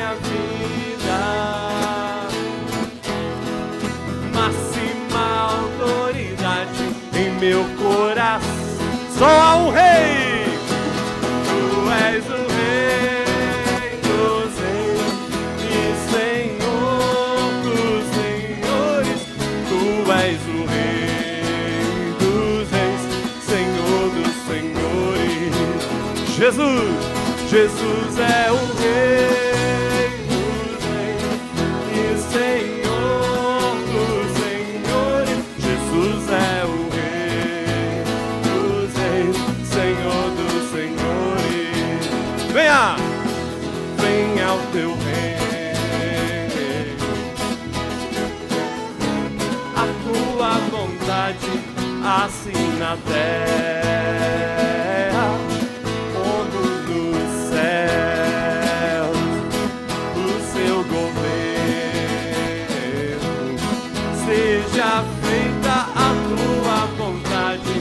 minha vida. Máxima autoridade em meu coração. Só há um rei. Tu és o rei dos reis e Senhor dos senhores. Tu és o rei dos reis, Senhor dos senhores. Jesus é o rei dos reis e Senhor dos senhores. Jesus é o rei dos reis, Senhor dos senhores. Venha o teu reino, a tua vontade assim na terra como nos céus. O seu governo seja feita a tua vontade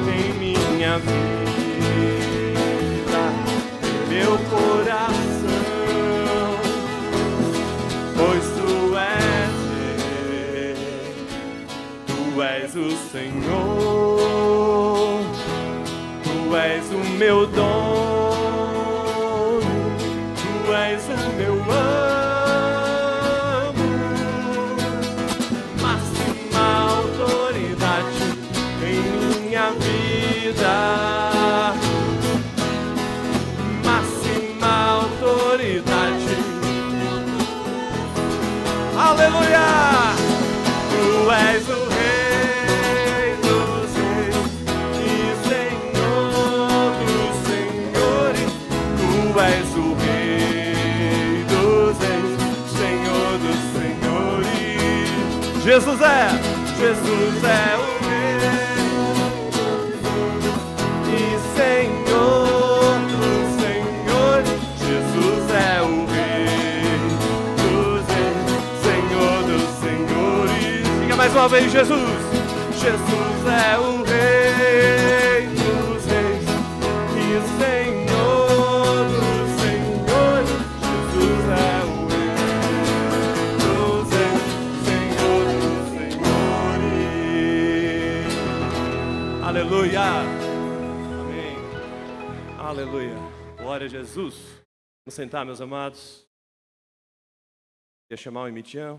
em minha vida, em meu coração, pois tu és rei, tu és o Senhor, tu és o meu dono, tu és o meu amo. Máxima autoridade em minha vida. Máxima autoridade. Aleluia! Tu és o rei dos reis e Senhor dos senhores. Tu és o rei dos reis, Senhor dos senhores. Jesus é o rei e Senhor dos senhores. Jesus é o rei dos reis, Senhor dos senhores. Diga mais uma vez, Jesus é o rei dos reis e Senhor dos senhores. Jesus é o rei dos reis, Senhor dos senhores. Aleluia. Amém. Aleluia. Glória a Jesus. Vamos sentar, meus amados. Queria chamar o Emitian.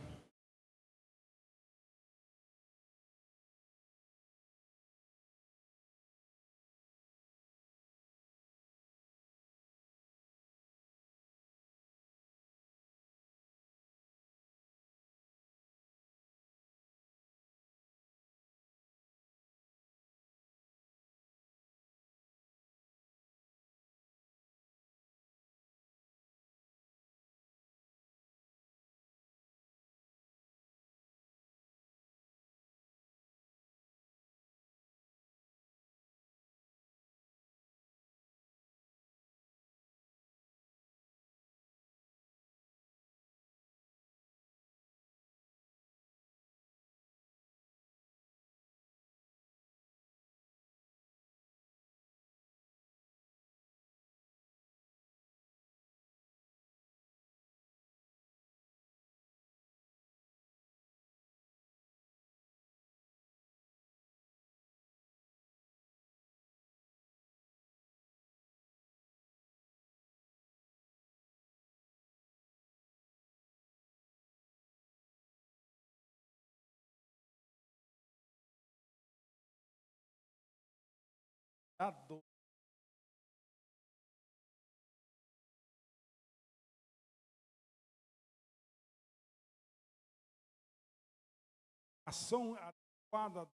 Ação adequada.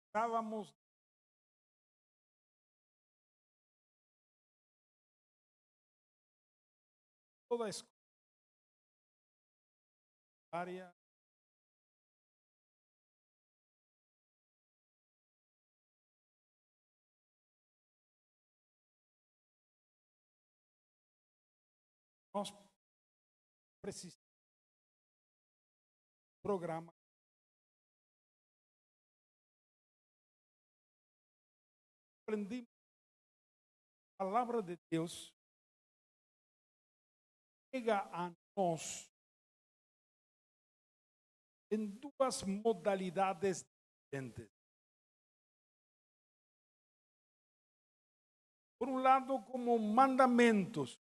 Estávamos toda a escola área. Nós precisamos programa. Aprendi a palavra de Deus chega a nós em duas modalidades diferentes. Por um lado, como mandamentos.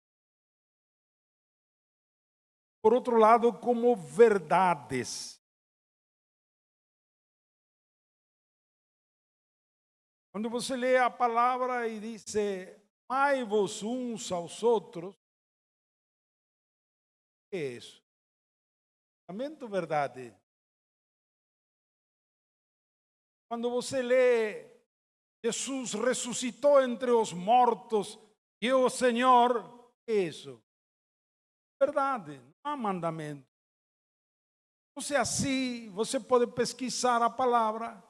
Por outro lado, como verdades. Quando você lê a palavra e diz, amai-vos uns aos outros, o que é isso? Mandamento, verdade. Quando você lê, Jesus ressuscitou entre os mortos e o Senhor, o que é isso? Verdade, não há mandamento. Não é assim, você pode pesquisar a palavra.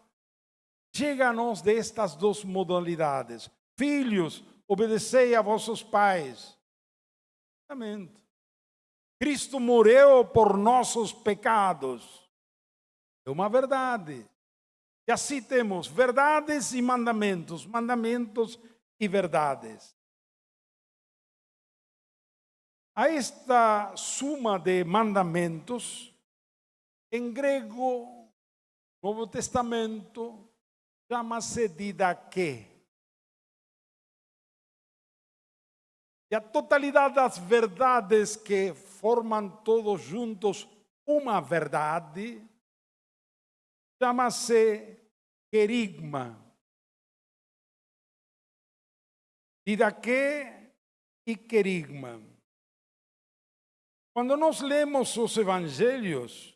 Chega a nós destas duas modalidades. Filhos, obedecei a vossos pais. Mandamento. Cristo morreu por nossos pecados. É uma verdade. E assim temos verdades e mandamentos, mandamentos e verdades. A esta suma de mandamentos, em grego, Novo Testamento, chama-se didaquê. E a totalidade das verdades que formam todos juntos uma verdade, chama-se querigma. Didaquê e querigma. Quando nós lemos os evangelhos,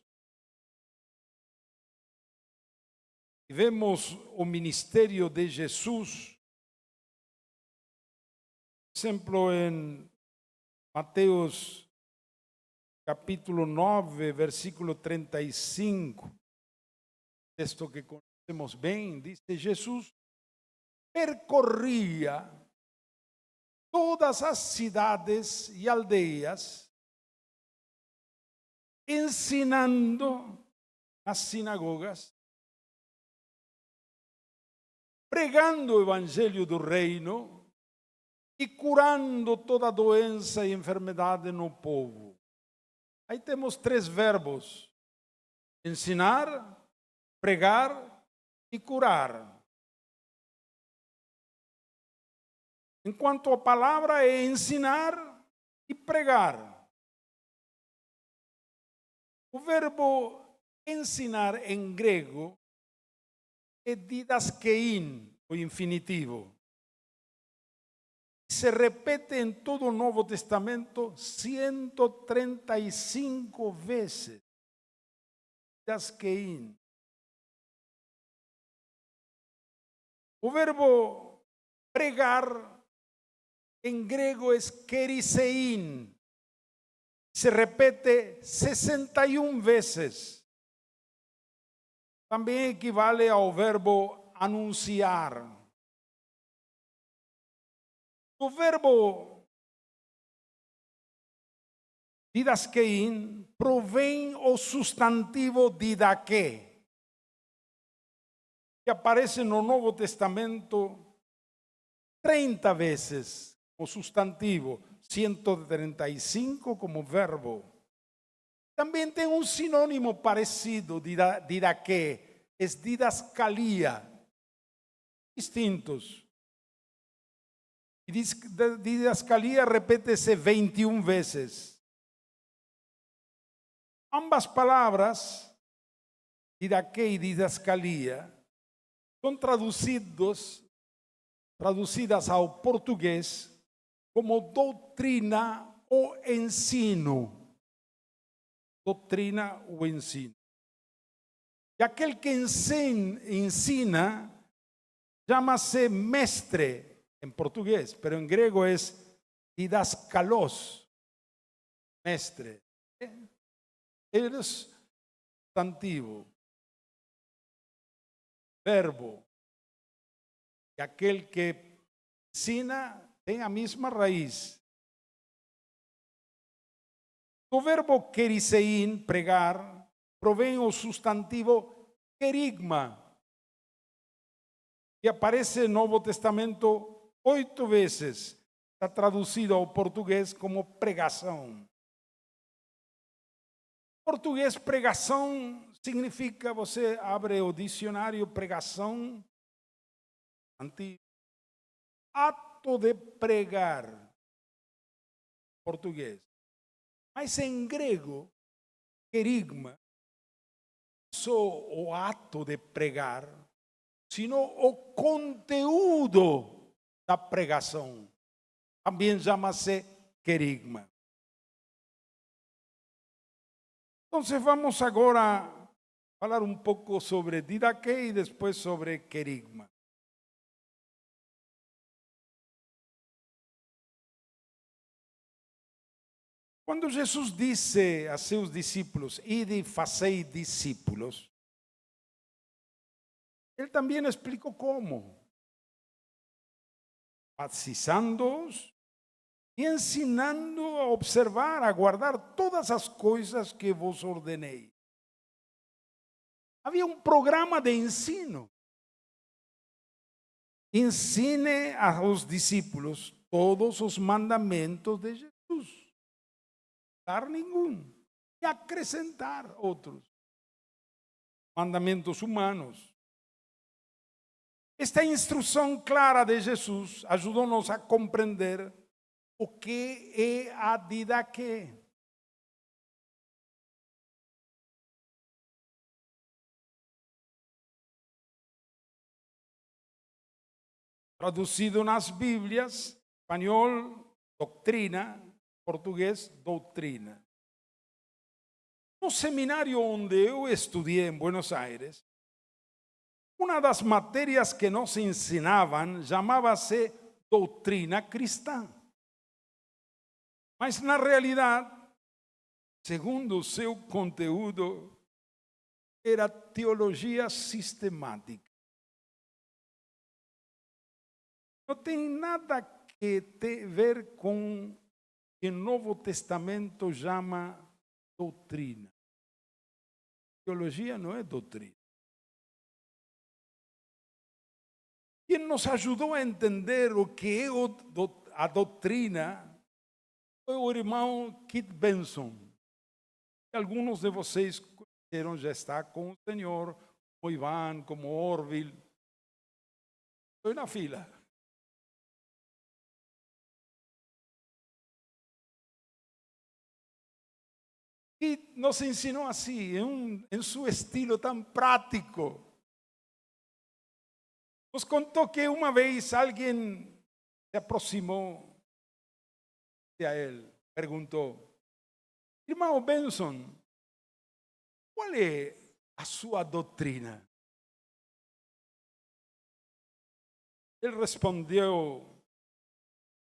e vemos o ministério de Jesus, por exemplo, em Mateus capítulo 9, versículo 35, texto que conhecemos bem, diz que Jesus percorria todas as cidades e aldeias, ensinando nas sinagogas, pregando o evangelho do reino e curando toda doença e enfermidade no povo. Aí temos três verbos: ensinar, pregar e curar. Enquanto a palavra é ensinar e pregar. O verbo ensinar em grego é didaskein, o infinitivo. Se repete em todo o Novo Testamento 135 vezes. Didaskein. O verbo pregar em grego é kerisein. Se repete 61 vezes. Também equivale ao verbo anunciar. O verbo didaskein provém o substantivo didaquê, que aparece no Novo Testamento 30 vezes o substantivo, 135 como verbo. Também tem um sinônimo parecido, didaquê, é didascalia, distintos. E didascalia repete-se 21 vezes. Ambas palavras, didaquê e didascalia, são traduzidas ao português como doutrina ou ensino. Doutrina ou ensino. E aquele que ensina chama-se mestre em português, pero em grego é didaskalos, mestre. Ele é substantivo, verbo. E aquele que ensina tem a mesma raiz. O verbo kerisein, pregar, provém o substantivo querigma, que aparece no Novo Testamento 8 vezes. Está traduzido ao português como pregação. Português, pregação significa, você abre o dicionário, pregação, antigo, ato de pregar, português. Mas em grego, querigma, só o ato de pregar, sino o conteúdo da pregação. Também chama-se querigma. Então, vamos agora falar um pouco sobre didaquê e depois sobre querigma. Quando Jesus disse a seus discípulos, ide e fazei discípulos, ele também explicou como. Batizando-os e ensinando a observar, a guardar todas as coisas que vos ordenei. Havia um programa de ensino. Ensine aos discípulos todos os mandamentos de Jesus. Dar nenhum. E acrescentar outros. Mandamentos humanos. Esta instrução clara de Jesus ajudou-nos a compreender o que é a didaquê. Traduzido nas Bíblias, espanhol, doutrina, português, doutrina. No seminário onde eu estudei em Buenos Aires, uma das matérias que nos ensinavam chamava-se doutrina cristã. Mas, na realidade, segundo o seu conteúdo, era teologia sistemática. Não tem nada que ver com o que o Novo Testamento chama doutrina. Teologia não é doutrina. Quem nos ajudou a entender o que é a doutrina foi o irmão Kit Benson. Alguns de vocês conheceram, já está com o Senhor, como Ivan, como Orville. Estou na fila. E nos ensinou assim, em seu estilo tão prático. Nos contou que uma vez alguém se aproximou a ele, perguntou: irmão Benson, qual é a sua doutrina? Ele respondeu: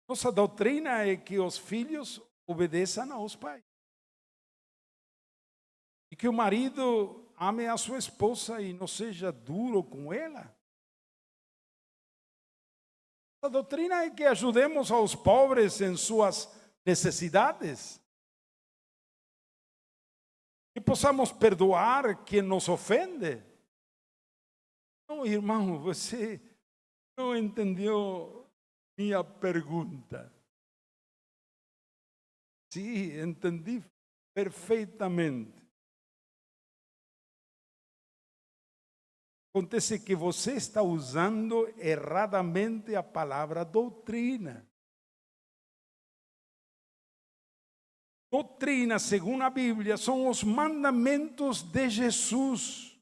nossa doutrina é que os filhos obedeçam aos pais. E que o marido ame a sua esposa e não seja duro com ela. A doutrina é que ajudemos aos pobres em suas necessidades. Que possamos perdoar quem nos ofende. Não, irmão, você não entendeu minha pergunta. Sim, entendi perfeitamente. Acontece que você está usando erradamente a palavra doutrina. Doutrina, segundo a Bíblia, são os mandamentos de Jesus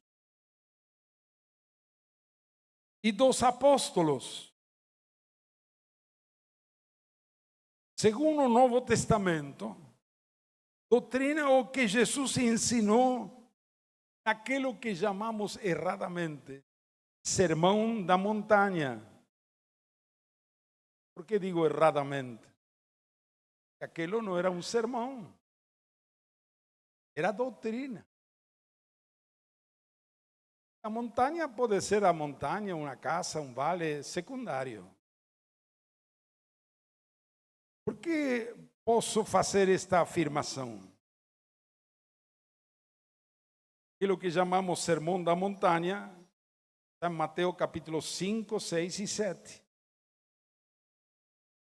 e dos apóstolos. Segundo o Novo Testamento, doutrina é o que Jesus ensinou naquilo que chamamos erradamente Sermão da Montanha. Por que digo erradamente? Aquilo não era um sermão, era doutrina. A montanha pode ser a montanha, uma casa, um vale secundário. Por que posso fazer esta afirmação? Aquilo que chamamos Sermão da Montanha, está em Mateus capítulo 5, 6 e 7.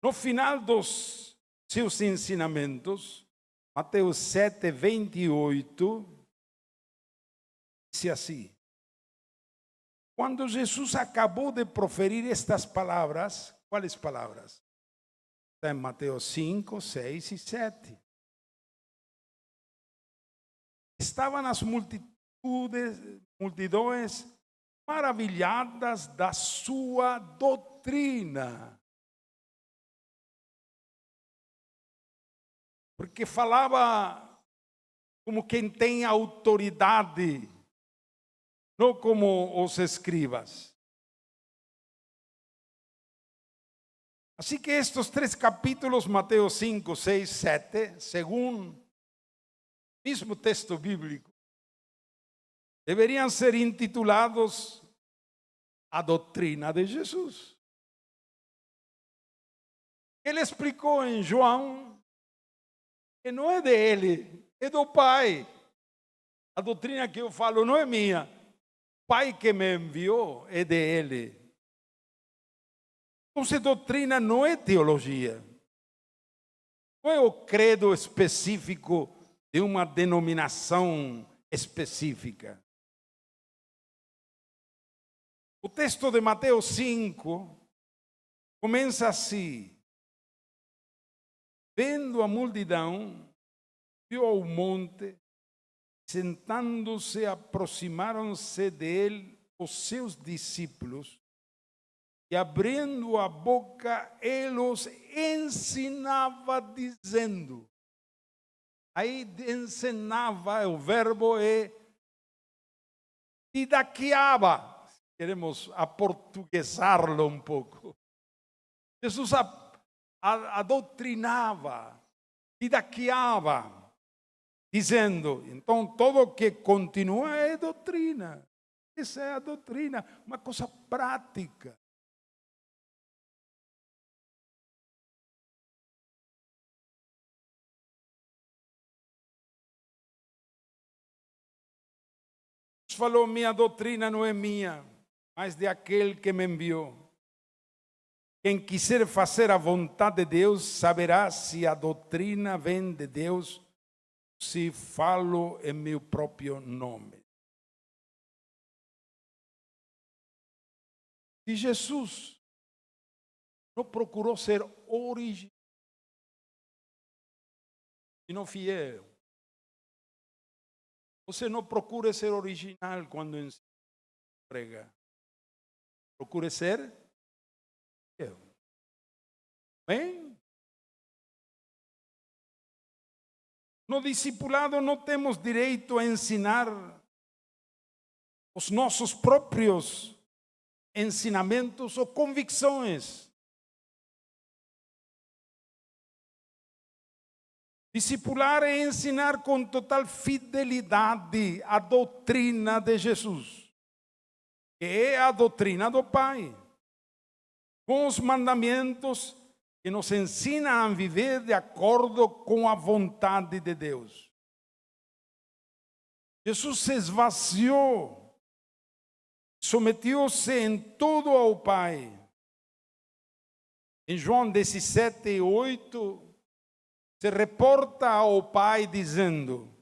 No final dos seus ensinamentos, Mateus 7, 28, dice así. Cuando Jesús acabó de proferir estas palabras, ¿cuáles palabras? Está en Mateo 5, 6 y 7. Estaban las multidões maravilhadas da sua doutrina. Porque falava como quem tem autoridade, não como os escribas. Así que estos 3 capítulos, Mateo 5, 6, 7, según el mismo texto bíblico, deberían ser intitulados A Doutrina de Jesús. Ele explicou em João que não é dele, é do Pai. A doutrina que eu falo não é minha. O Pai que me enviou é dele. Então, doutrina não é teologia. Não é o credo específico de uma denominação específica. O texto de Mateus 5 começa assim. Vendo a multidão, viu ao monte, sentando-se, aproximaram-se dele os seus discípulos, e abrindo a boca, ele os ensinava, dizendo. Aí ensinava, o verbo é didaqueava. Queremos aportuguesarlo um pouco. Jesus adoctrinava, didaqueava, dizendo, então todo que continua é doutrina. Essa é a doutrina, uma coisa prática. Jesus falou, minha doutrina não é minha, mas de aquele que me enviou. Quem quiser fazer a vontade de Deus, saberá se a doutrina vem de Deus, se falo em meu próprio nome. E Jesus não procurou ser original, e não fiel. Você não procura ser original quando ensina, prega. Procure ser fiel. Bem? No discipulado não temos direito a ensinar os nossos próprios ensinamentos ou convicções. Discipular é ensinar com total fidelidade a doutrina de Jesus, que é a doutrina do Pai, com os mandamentos que nos ensinam a viver de acordo com a vontade de Deus. Jesus se esvaziou, someteu-se em tudo ao Pai. Em João 17, 8, se reporta ao Pai dizendo,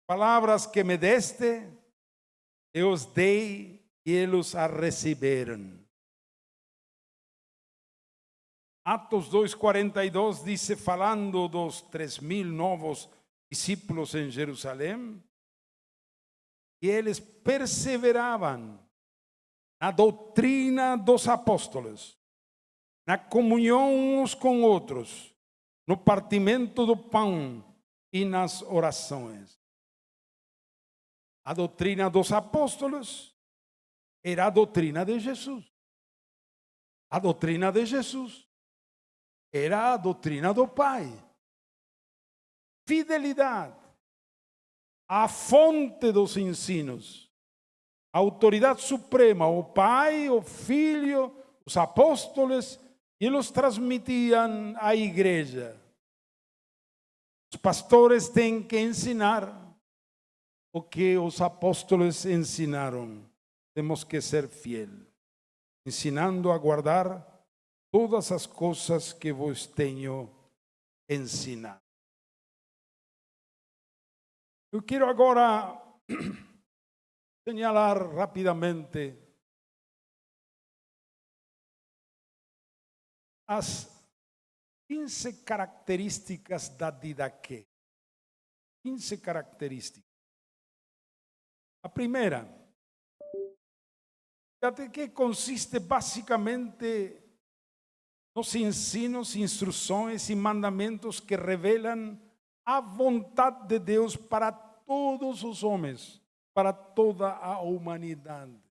palavras que me deste, eu os dei e eles a receberam. Atos 2:42 diz, falando dos 3.000 novos discípulos em Jerusalém, e eles perseveravam na doutrina dos apóstolos, na comunhão uns com outros, no partimento do pão e nas orações. A doutrina dos apóstolos era a doutrina de Jesus. A doutrina de Jesus era a doutrina do Pai. Fidelidade, a fonte dos ensinos, a autoridade suprema, o Pai, o Filho, os apóstolos, e eles transmitiam à igreja. Os pastores têm que ensinar o que os apóstolos ensinaram. Temos que ser fiel, ensinando a guardar todas as coisas que vos tenho ensinar. Eu quero agora señalar rapidamente as 15 características da didaquê. 15 características. A primeira, a didaquê consiste basicamente nos ensinos, instruções e mandamentos que revelam a vontade de Deus para todos os homens, para toda a humanidade.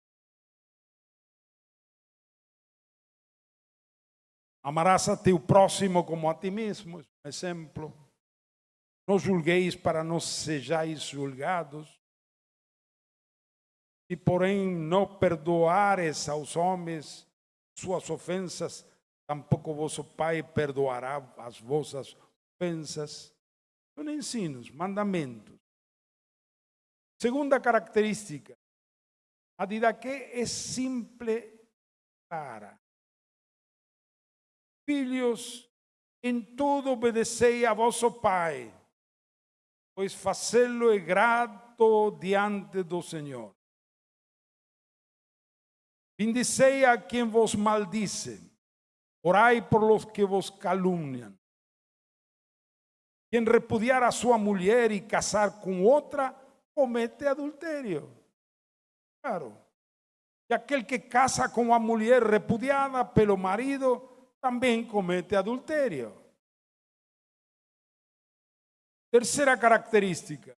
Amarás a teu próximo como a ti mesmo, exemplo. Não julgueis para não sejais julgados. E porém não perdoares aos homens suas ofensas, tampouco vosso Pai perdoará as vossas ofensas. São ensinos, mandamentos. Segunda característica, a didaquê é simples e clara. Filhos, em tudo obedecei a vosso Pai, pois fazê-lo é grato diante do Senhor. Bendicei a quem vos maldice, orai por los que vos caluniam. Quem repudiar a sua mulher e casar com outra, comete adultério. Claro. E aquele que casa com a mulher repudiada pelo marido, também comete adultério. Terceira característica.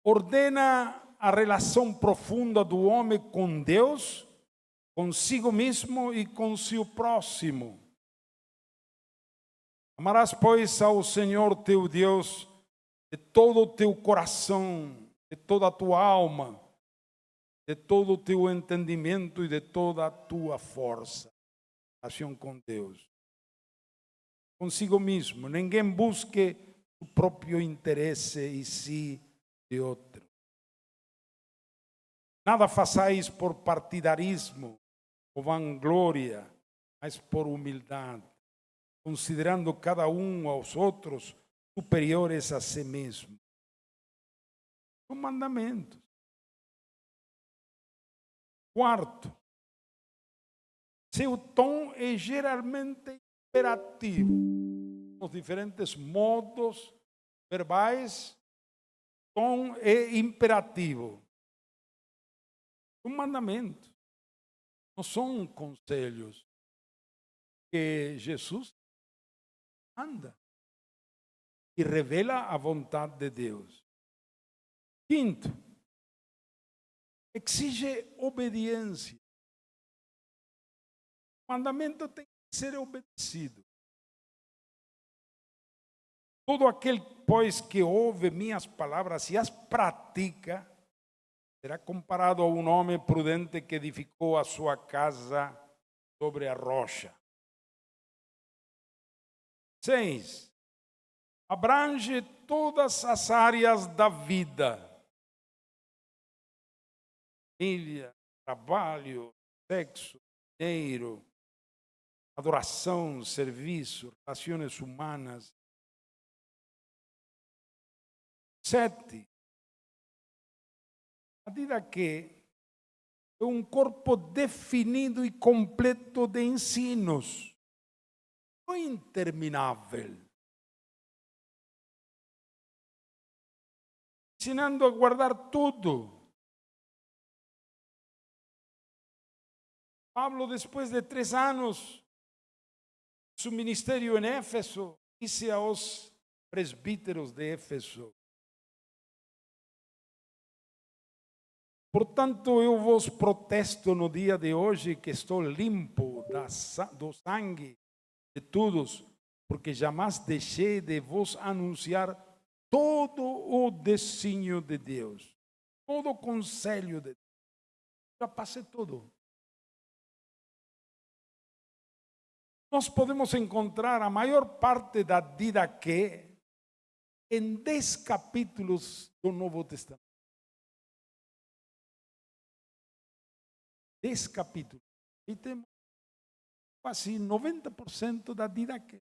Ordena a relação profunda do homem com Deus, consigo mesmo e com seu próximo. Amarás, pois, ao Senhor teu Deus de todo o teu coração, de toda a tua alma, de todo o teu entendimento e de toda a tua força. Relação com Deus. Consigo mesmo. Ninguém busque o próprio interesse e si de outro. Nada façais por partidarismo ou vanglória, mas por humildade, considerando cada um aos outros superiores a si mesmo. São mandamentos. Quarto, seu tom é geralmente imperativo. Os diferentes modos verbais, tom é imperativo. São mandamentos, não são conselhos que Jesus anda e revela a vontade de Deus. Quinto, exige obediência. O mandamento tem que ser obedecido. Todo aquele, pois, que ouve minhas palavras e as pratica, será comparado a um homem prudente que edificou a sua casa sobre a rocha. 6. Abrange todas as áreas da vida. Família, trabalho, sexo, dinheiro, adoração, serviço, relações humanas. 7. A didaquê é um corpo definido e completo de ensinos, não interminável. Ensinando a guardar tudo. Pablo, depois de 3 anos, seu ministério em Éfeso, disse aos presbíteros de Éfeso: portanto, eu vos protesto no dia de hoje que estou limpo do sangue de todos, porque jamais deixei de vos anunciar todo o desígnio de Deus, todo o conselho de Deus. Já passei tudo. Nós podemos encontrar a maior parte da didaquê em 10 capítulos do Novo Testamento. 10 capítulos. E temos quase 90% da didaquê.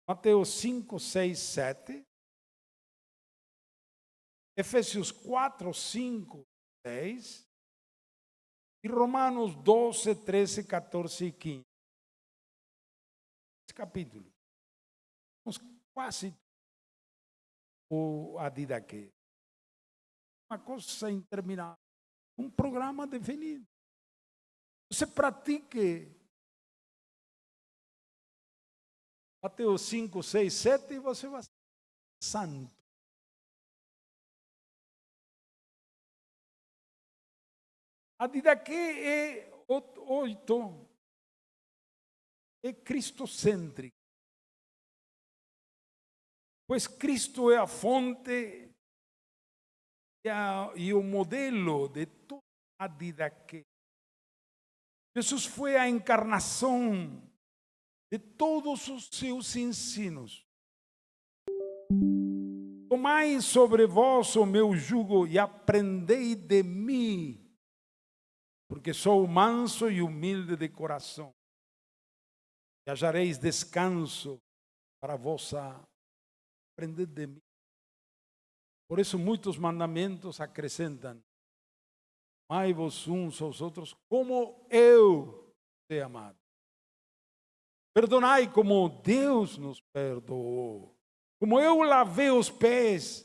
Mateus 5, 6, 7. Efésios 4, 5, 6. E Romanos 12, 13, 14 e 15. Esse capítulo. Quase o Adidaquê. Uma coisa interminável. Um programa definido. Você pratique Mateus 5, 6, 7 e você vai ser santo. Adidaquê é 8. É cristocêntrico. Pois Cristo é a fonte e o modelo de toda a Adidaquê. Jesus foi a encarnação de todos os seus ensinos. Tomai sobre vós o meu jugo e aprendei de mim, porque sou manso e humilde de coração. E achareis descanso para vossa aprender de mim. Por isso muitos mandamentos acrescentam. Amai-vos uns aos outros como eu te amado. Perdonai como Deus nos perdoou. Como eu lavei os pés,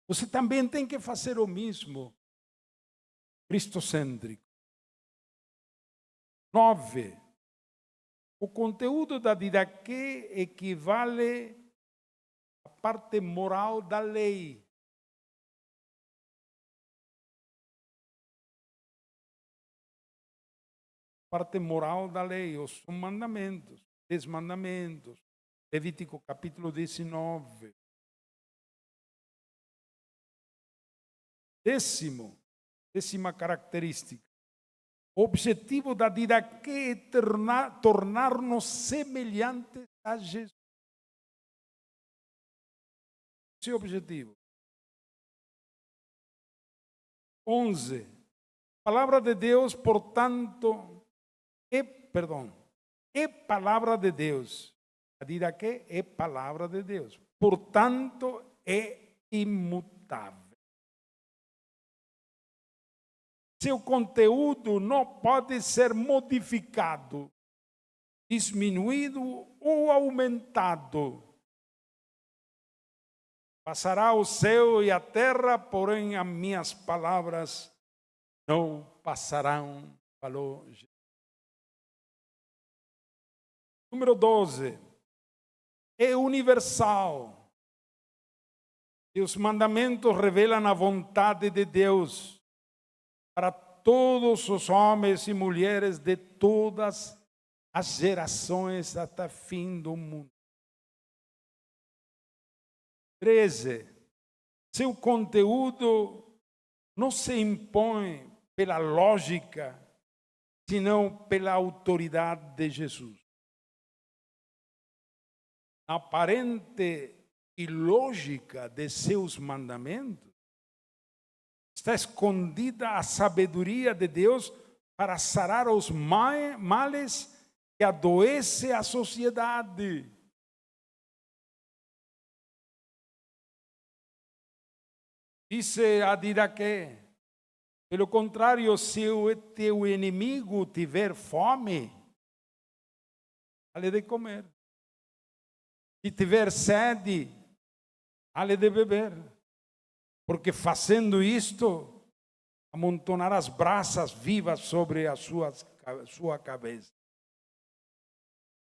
você também tem que fazer o mesmo. Cristocêntrico. 9. O conteúdo da Didaquê equivale à parte moral da lei. Parte moral da lei, os mandamentos, 10 mandamentos. Levítico capítulo 19. Décima característica. O objetivo da Didaquê é tornar-nos semelhantes a Jesus. Esse é o objetivo. 11. A palavra de Deus, portanto, é palavra de Deus. A Didaquê é palavra de Deus. Portanto, é imutável. Seu conteúdo não pode ser modificado, diminuído ou aumentado. Passará o céu e a terra, porém as minhas palavras não passarão, falou Jesus. Número 12. É universal. E os mandamentos revelam a vontade de Deus para todos os homens e mulheres de todas as gerações até o fim do mundo. 13. Seu conteúdo não se impõe pela lógica, senão pela autoridade de Jesus. A aparente ilógica de seus mandamentos está escondida a sabedoria de Deus para sarar os males que adoecem a sociedade. Disse a Didaquê, pelo contrário, se o teu inimigo tiver fome, dá-lhe de comer. Se tiver sede, dá-lhe de beber. Porque fazendo isto, amontonarás brasas vivas sobre a sua cabeça.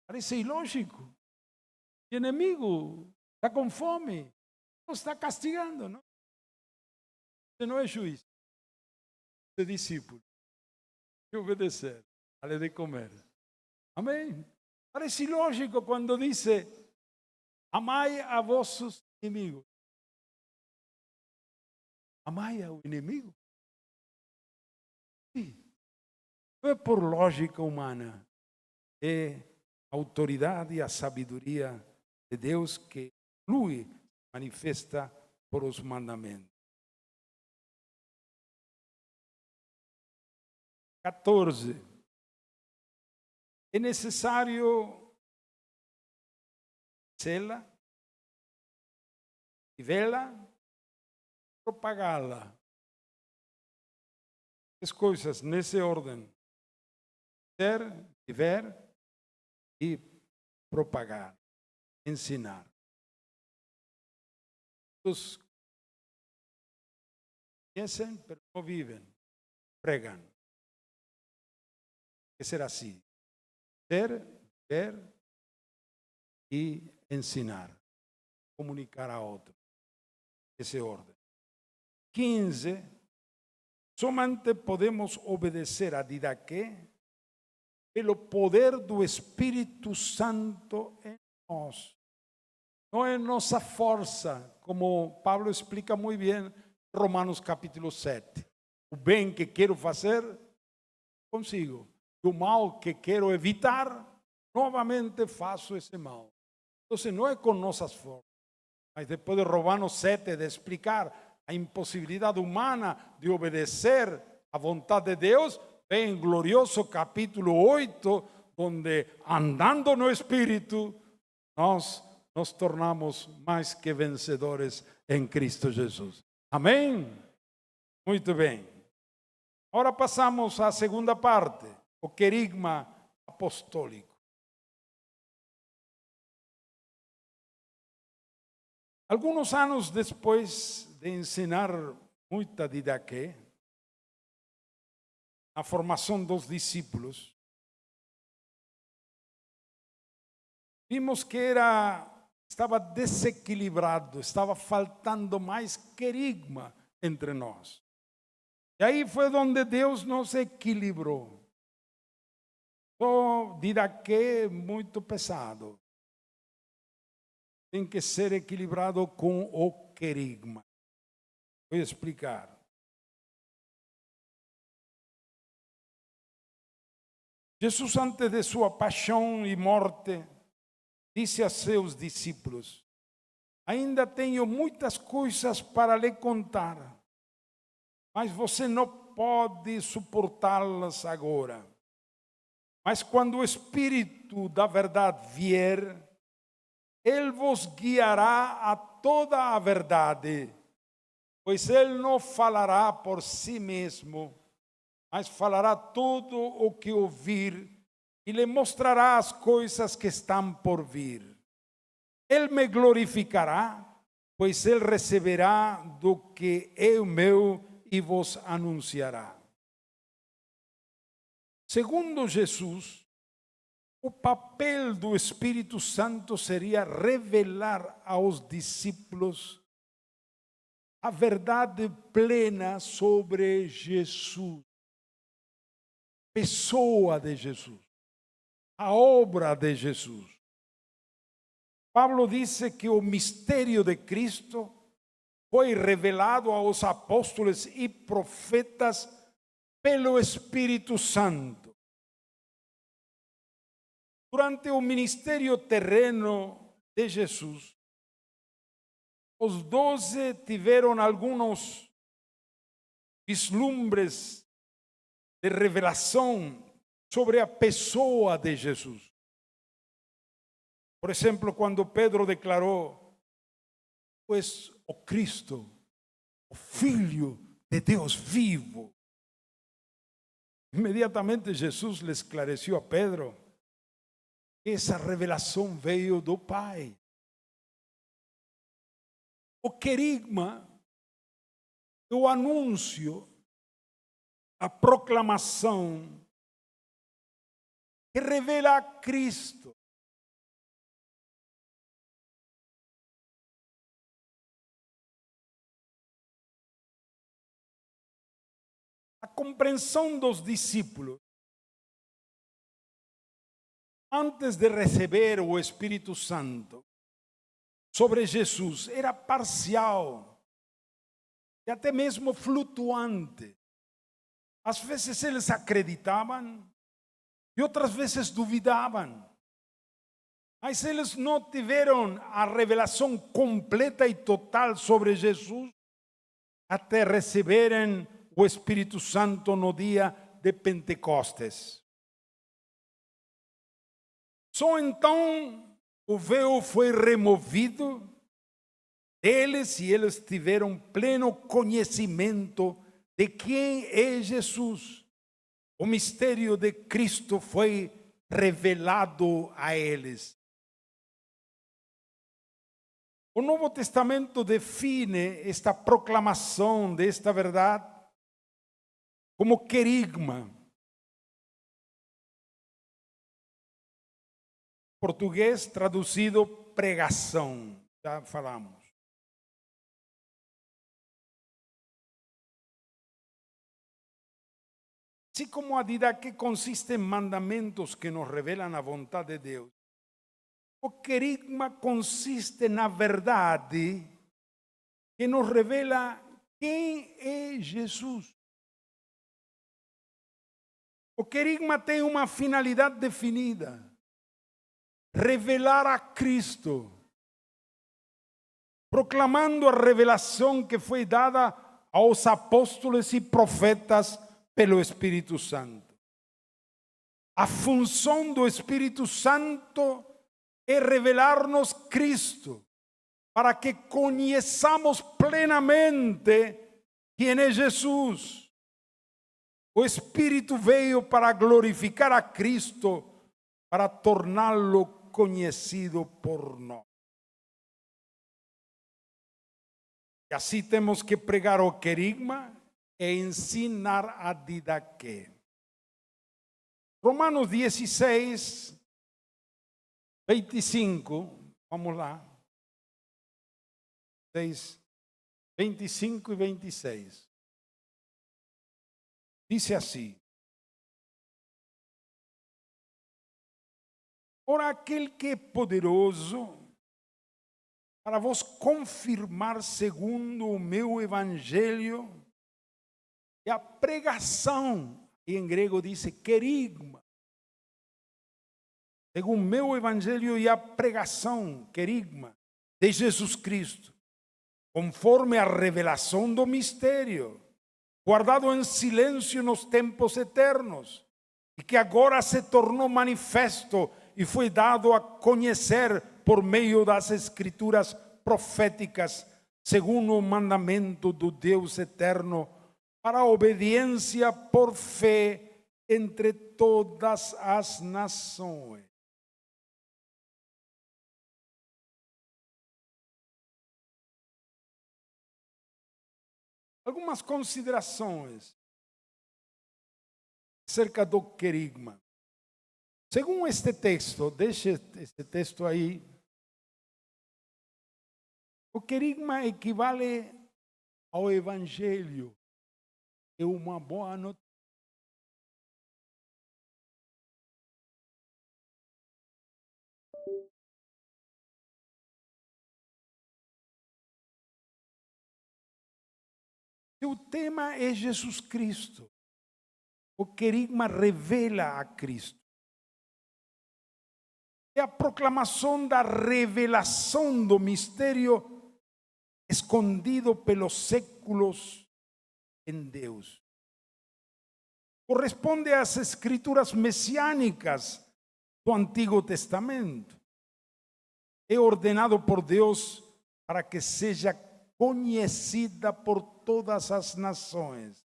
Parece ilógico. O inimigo está com fome, não está castigando, não? Você não é juiz, você é discípulo. Tem que obedecer, dá-lhe de comer. Amém? Parece ilógico quando diz: amai a vossos inimigos. Amai ao inimigo? Sim. Não é por lógica humana. É a autoridade e a sabedoria de Deus que flui, manifesta por os mandamentos. 14. É necessário obedecê-la, vivê-la, propagá-la. As coisas nesse ordem: ser, viver e propagar, ensinar. Os conhecem, mas não vivem, pregam. Que será assim: ser, ver e ensinar, comunicar a outro. Esse ordem. 15. Somente podemos obedecer a Didaqué pelo poder do Espírito Santo em nós. Não é nossa força, como Pablo explica muito bem em Romanos capítulo 7. O bem que quero fazer, consigo. O mal que quero evitar, novamente faço esse mal. Então, não é com nossas forças. Mas depois de Romanos 7, de explicar a impossibilidade humana de obedecer à vontade de Deus, vem o glorioso capítulo 8, onde, andando no Espírito, nós nos tornamos mais que vencedores em Cristo Jesus. Amém? Muito bem. Agora passamos à segunda parte, o querigma apostólico. Alguns anos depois de ensinar muita Didaqué, a formação dos discípulos, vimos que estava desequilibrado, estava faltando mais querigma entre nós. E aí foi onde Deus nos equilibrou. O Didaqué muito pesado. Tem que ser equilibrado com o querigma. Vou explicar. Jesus, antes de sua paixão e morte, disse a seus discípulos: ainda tenho muitas coisas para lhe contar, mas você não pode suportá-las agora. Mas quando o Espírito da verdade vier, Ele vos guiará a toda a verdade, pois Ele não falará por si mesmo, mas falará tudo o que ouvir e lhe mostrará as coisas que estão por vir. Ele me glorificará, pois Ele receberá do que é meu e vos anunciará. Segundo Jesus, o papel do Espírito Santo seria revelar aos discípulos a verdade plena sobre Jesus, pessoa de Jesus, a obra de Jesus. Pablo disse que o mistério de Cristo foi revelado aos apóstolos e profetas pelo Espírito Santo. Durante o ministério terreno de Jesus, os 12 tiveram alguns vislumbres de revelação sobre a pessoa de Jesus. Por exemplo, quando Pedro declarou: "Pois o Cristo, o Filho de Deus vivo", imediatamente Jesus lhe esclareceu a Pedro que essa revelação veio do Pai. O querigma, o anúncio, a proclamação que revela a Cristo. A compreensão dos discípulos antes de receber o Espírito Santo sobre Jesus era parcial e até mesmo flutuante. Às vezes eles acreditavam e outras vezes duvidavam. Mas eles não tiveram a revelação completa e total sobre Jesus até receberem o Espírito Santo no dia de Pentecostes. Só então o véu foi removido deles e eles tiveram pleno conhecimento de quem é Jesus. O mistério de Cristo foi revelado a eles. O Novo Testamento define esta proclamação desta verdade como querigma. Português traduzido pregação, já falamos. Assim como a didaquê consiste em mandamentos que nos revelam a vontade de Deus, o querigma consiste na verdade que nos revela quem é Jesus. O querigma tem uma finalidade definida: revelar a Cristo, proclamando a revelação que foi dada aos apóstolos e profetas pelo Espírito Santo. A função do Espírito Santo é revelar-nos Cristo, para que conheçamos plenamente quem é Jesus. O Espírito veio para glorificar a Cristo, para torná-lo conhecido por nós. E assim temos que pregar o querigma e ensinar a didaquê. Romanos 16, 25, vamos lá. 25 e 26. Diz assim: ora, aquele que é poderoso para vos confirmar segundo o meu evangelho e a pregação, e em grego diz querigma, segundo o meu evangelho e a pregação, querigma, de Jesus Cristo, conforme a revelação do mistério, guardado em silêncio nos tempos eternos, e que agora se tornou manifesto e foi dado a conhecer por meio das escrituras proféticas, segundo o mandamento do Deus eterno, para a obediência por fé entre todas as nações. Algumas considerações acerca do querigma. Segundo este texto, deixe este texto aí, o querigma equivale ao evangelho. É uma boa notícia. O tema é Jesus Cristo. O querigma revela a Cristo. É a proclamação da revelação do mistério escondido pelos séculos em Deus. Corresponde às escrituras messiânicas do Antigo Testamento. É ordenado por Deus para que seja conhecida por todas as nações.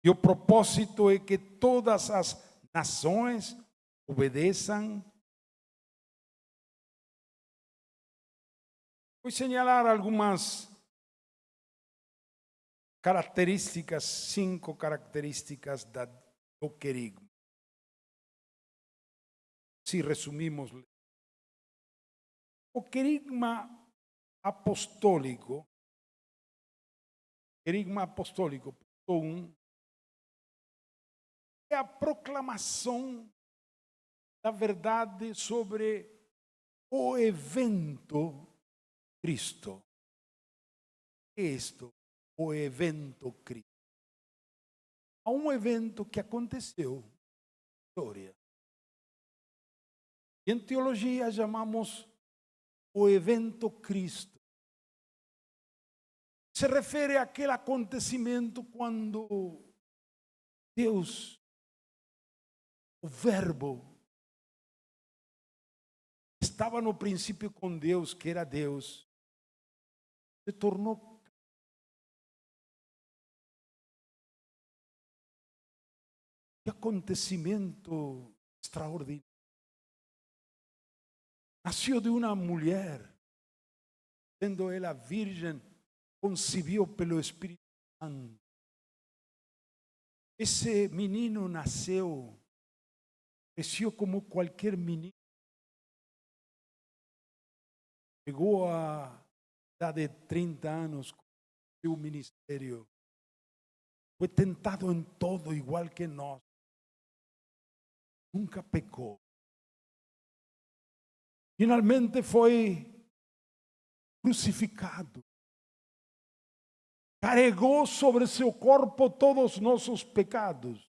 E o propósito é que todas as nações obedeçam. Vou señalar algumas características, 5 características do querigma. Se resumimos, o querigma apostólico, ponto 1, é a proclamação da verdade sobre o evento Cristo. O evento Cristo. Há um evento que aconteceu na história. Em teologia chamamos o evento Cristo. Se refere àquele acontecimento quando Deus, o Verbo, estava no princípio com Deus, que era Deus, se tornou. Que acontecimento extraordinário. Nació de una mulher, sendo ela virgem, concibió pelo Espírito Santo. Esse menino nasceu, cresceu como qualquer menino. Chegou a idade de 30 anos com seu ministério. Foi tentado em todo, igual que nós. Nunca pecou. Finalmente foi crucificado. Carregou sobre seu corpo todos os nossos pecados.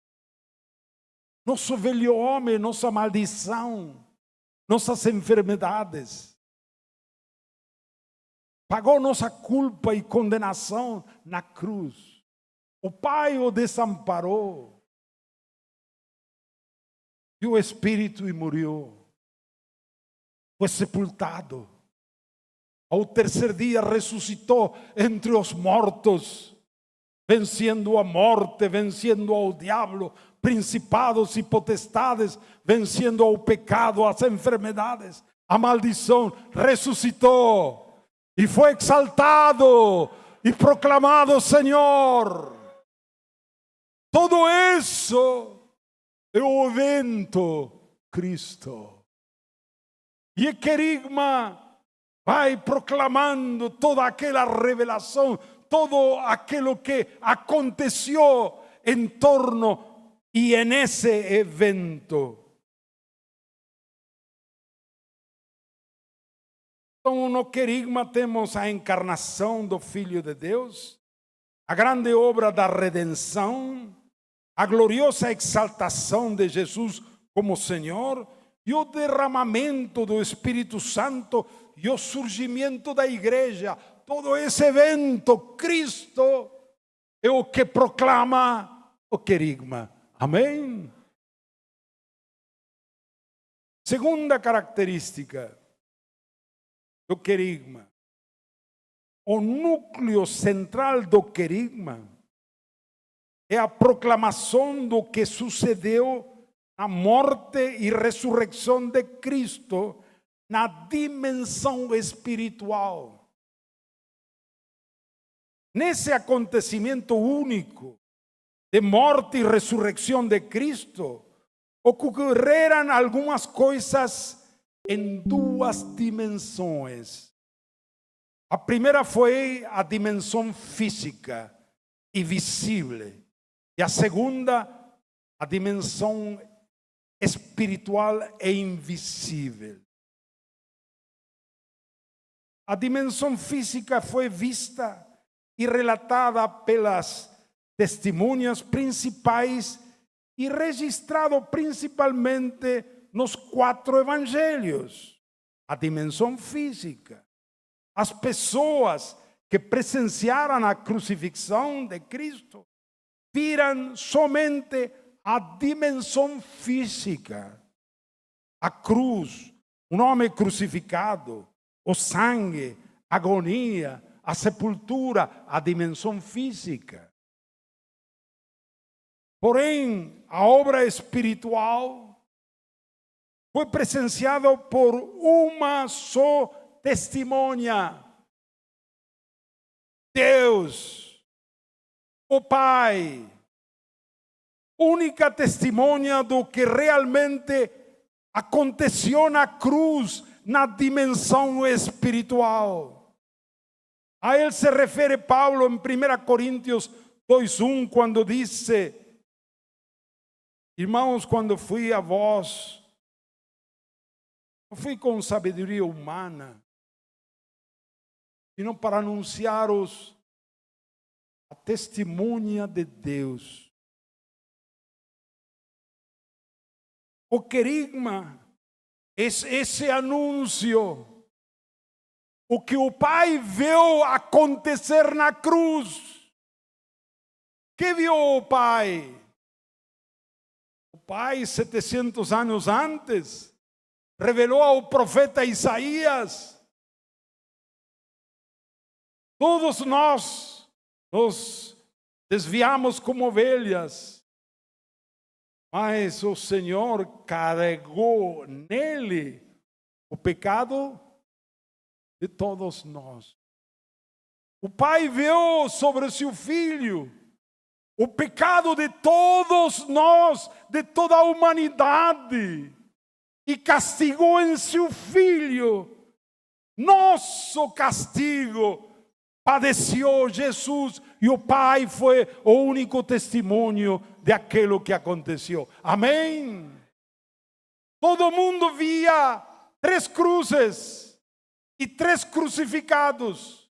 Nosso velho homem, nossa maldição, nossas enfermidades. Pagou nossa culpa e condenação na cruz. O Pai o desamparou. E o Espírito morreu. Foi sepultado. Ao terceiro dia ressuscitou entre os mortos, vencendo a morte, vencendo ao diabo, principados e potestades, vencendo ao pecado, as enfermidades, a maldição. Ressuscitou e foi exaltado e proclamado Senhor. Todo isso é o evento Cristo. E o querigma vai proclamando toda aquela revelação, todo aquilo que aconteceu em torno e nesse evento. Então, no querigma temos a encarnação do Filho de Deus, a grande obra da redenção, a gloriosa exaltação de Jesus como Senhor e o derramamento do Espírito Santo e o surgimento da igreja. Todo esse evento, Cristo, é o que proclama o querigma. Amém? Segunda característica do querigma. O núcleo central do querigma é a proclamação do que sucedeu na morte e ressurreição de Cristo na dimensão espiritual. Nesse acontecimento único de morte e ressurreição de Cristo, ocorreram algumas coisas em duas dimensões. A primeira foi a dimensão física e visível. E a segunda, a dimensão espiritual e invisível. A dimensão física foi vista e relatada pelas testemunhas principais e registrado principalmente nos 4 evangelhos. A dimensão física. As pessoas que presenciaram a crucifixão de Cristo viram somente a dimensão física. A cruz, um homem crucificado, o sangue, a agonia, a sepultura, a dimensão física. Porém, a obra espiritual foi presenciada por uma só testemunha. Deus, o Pai, única testemunha do que realmente aconteceu na cruz, na dimensão espiritual. A ele se refere Paulo em 1 Coríntios 2:1, quando disse: irmãos, quando fui a vós, não fui com sabedoria humana, sino para anunciar-os a testemunha de Deus. O querigma é esse anúncio, o que o Pai viu acontecer na cruz. Que viu o Pai? O Pai, 700 anos antes, revelou ao profeta Isaías. Todos nós nos desviamos como ovelhas, mas o Senhor carregou nele o pecado de todos nós. O Pai viu sobre seu Filho o pecado de todos nós, de toda a humanidade, e castigou em seu Filho. Nosso castigo padeceu Jesus, e o Pai foi o único testemunho de aquilo que aconteceu. Amém? Todo mundo via 3 cruzes e 3 crucificados.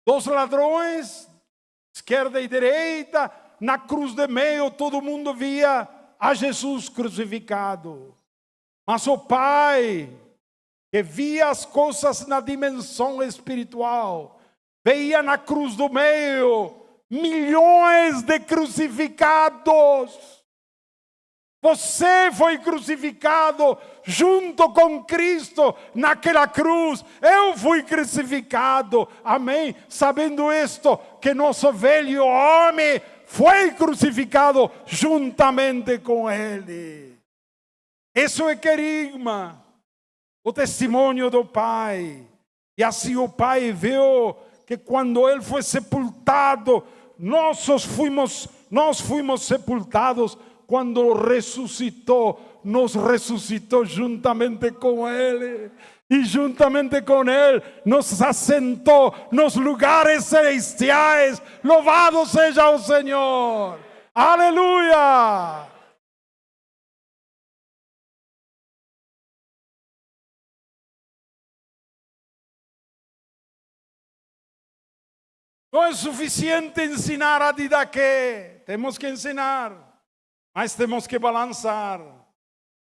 2 ladrões, esquerda e direita. Na cruz de meio, todo mundo via a Jesus crucificado. Mas o Pai, que via as coisas na dimensão espiritual, veia na cruz do meio milhões de crucificados. Você foi crucificado junto com Cristo naquela cruz. Eu fui crucificado. Amém? Sabendo isto, que nosso velho homem foi crucificado juntamente com Ele. Isso é querigma, o testemunho do Pai. E assim o Pai viu que quando Ele foi sepultado, nós fomos sepultados. Quando ressuscitou, nos ressuscitou juntamente com Ele. E juntamente com Ele nos assentou nos lugares celestiais. Louvado seja o Senhor. Aleluia! Não é suficiente ensinar a didaquê. Temos que ensinar. Mas temos que balançar,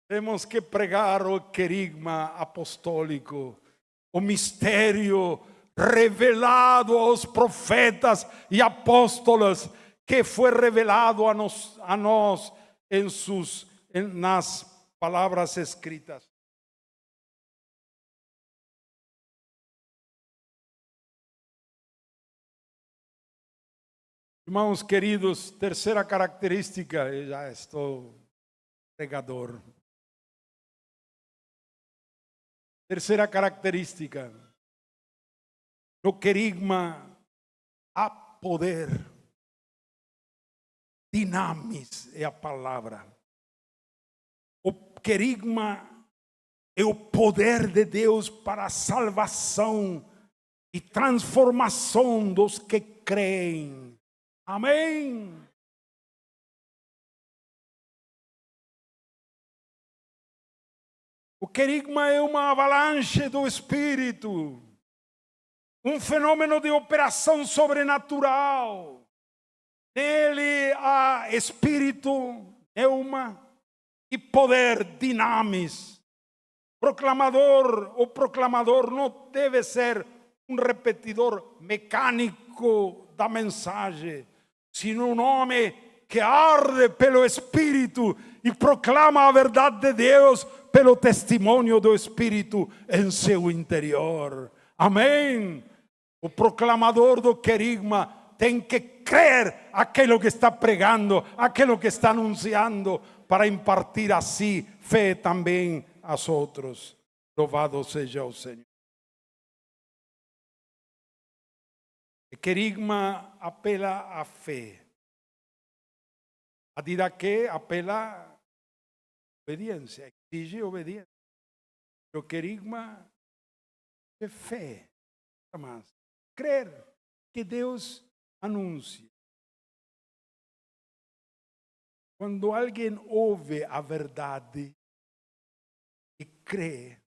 temos que pregar o querigma apostólico, o mistério revelado aos profetas e apóstolos, que foi revelado a nós nas palavras escritas. Irmãos queridos, terceira característica, eu já estou pregador. Terceira característica, no querigma há poder. Dinamis é a palavra. O querigma é o poder de Deus para a salvação e transformação dos que creem. Amém. O querigma é uma avalanche do Espírito, um fenômeno de operação sobrenatural. Nele há Espírito, neuma, e poder, dinamis. O proclamador não deve ser um repetidor mecânico da mensagem, sino um homem que arde pelo Espírito e proclama a verdade de Deus pelo testemunho do Espírito em seu interior. Amém? O proclamador do querigma tem que crer aquilo que está pregando, aquilo que está anunciando, para impartir assim fé também aos outros. Louvado seja o Senhor. O querigma apela à fé. A didaquê apela à obediência, exige obediência. O querigma é fé, mas crer que Deus anuncia. Quando alguém ouve a verdade e crê,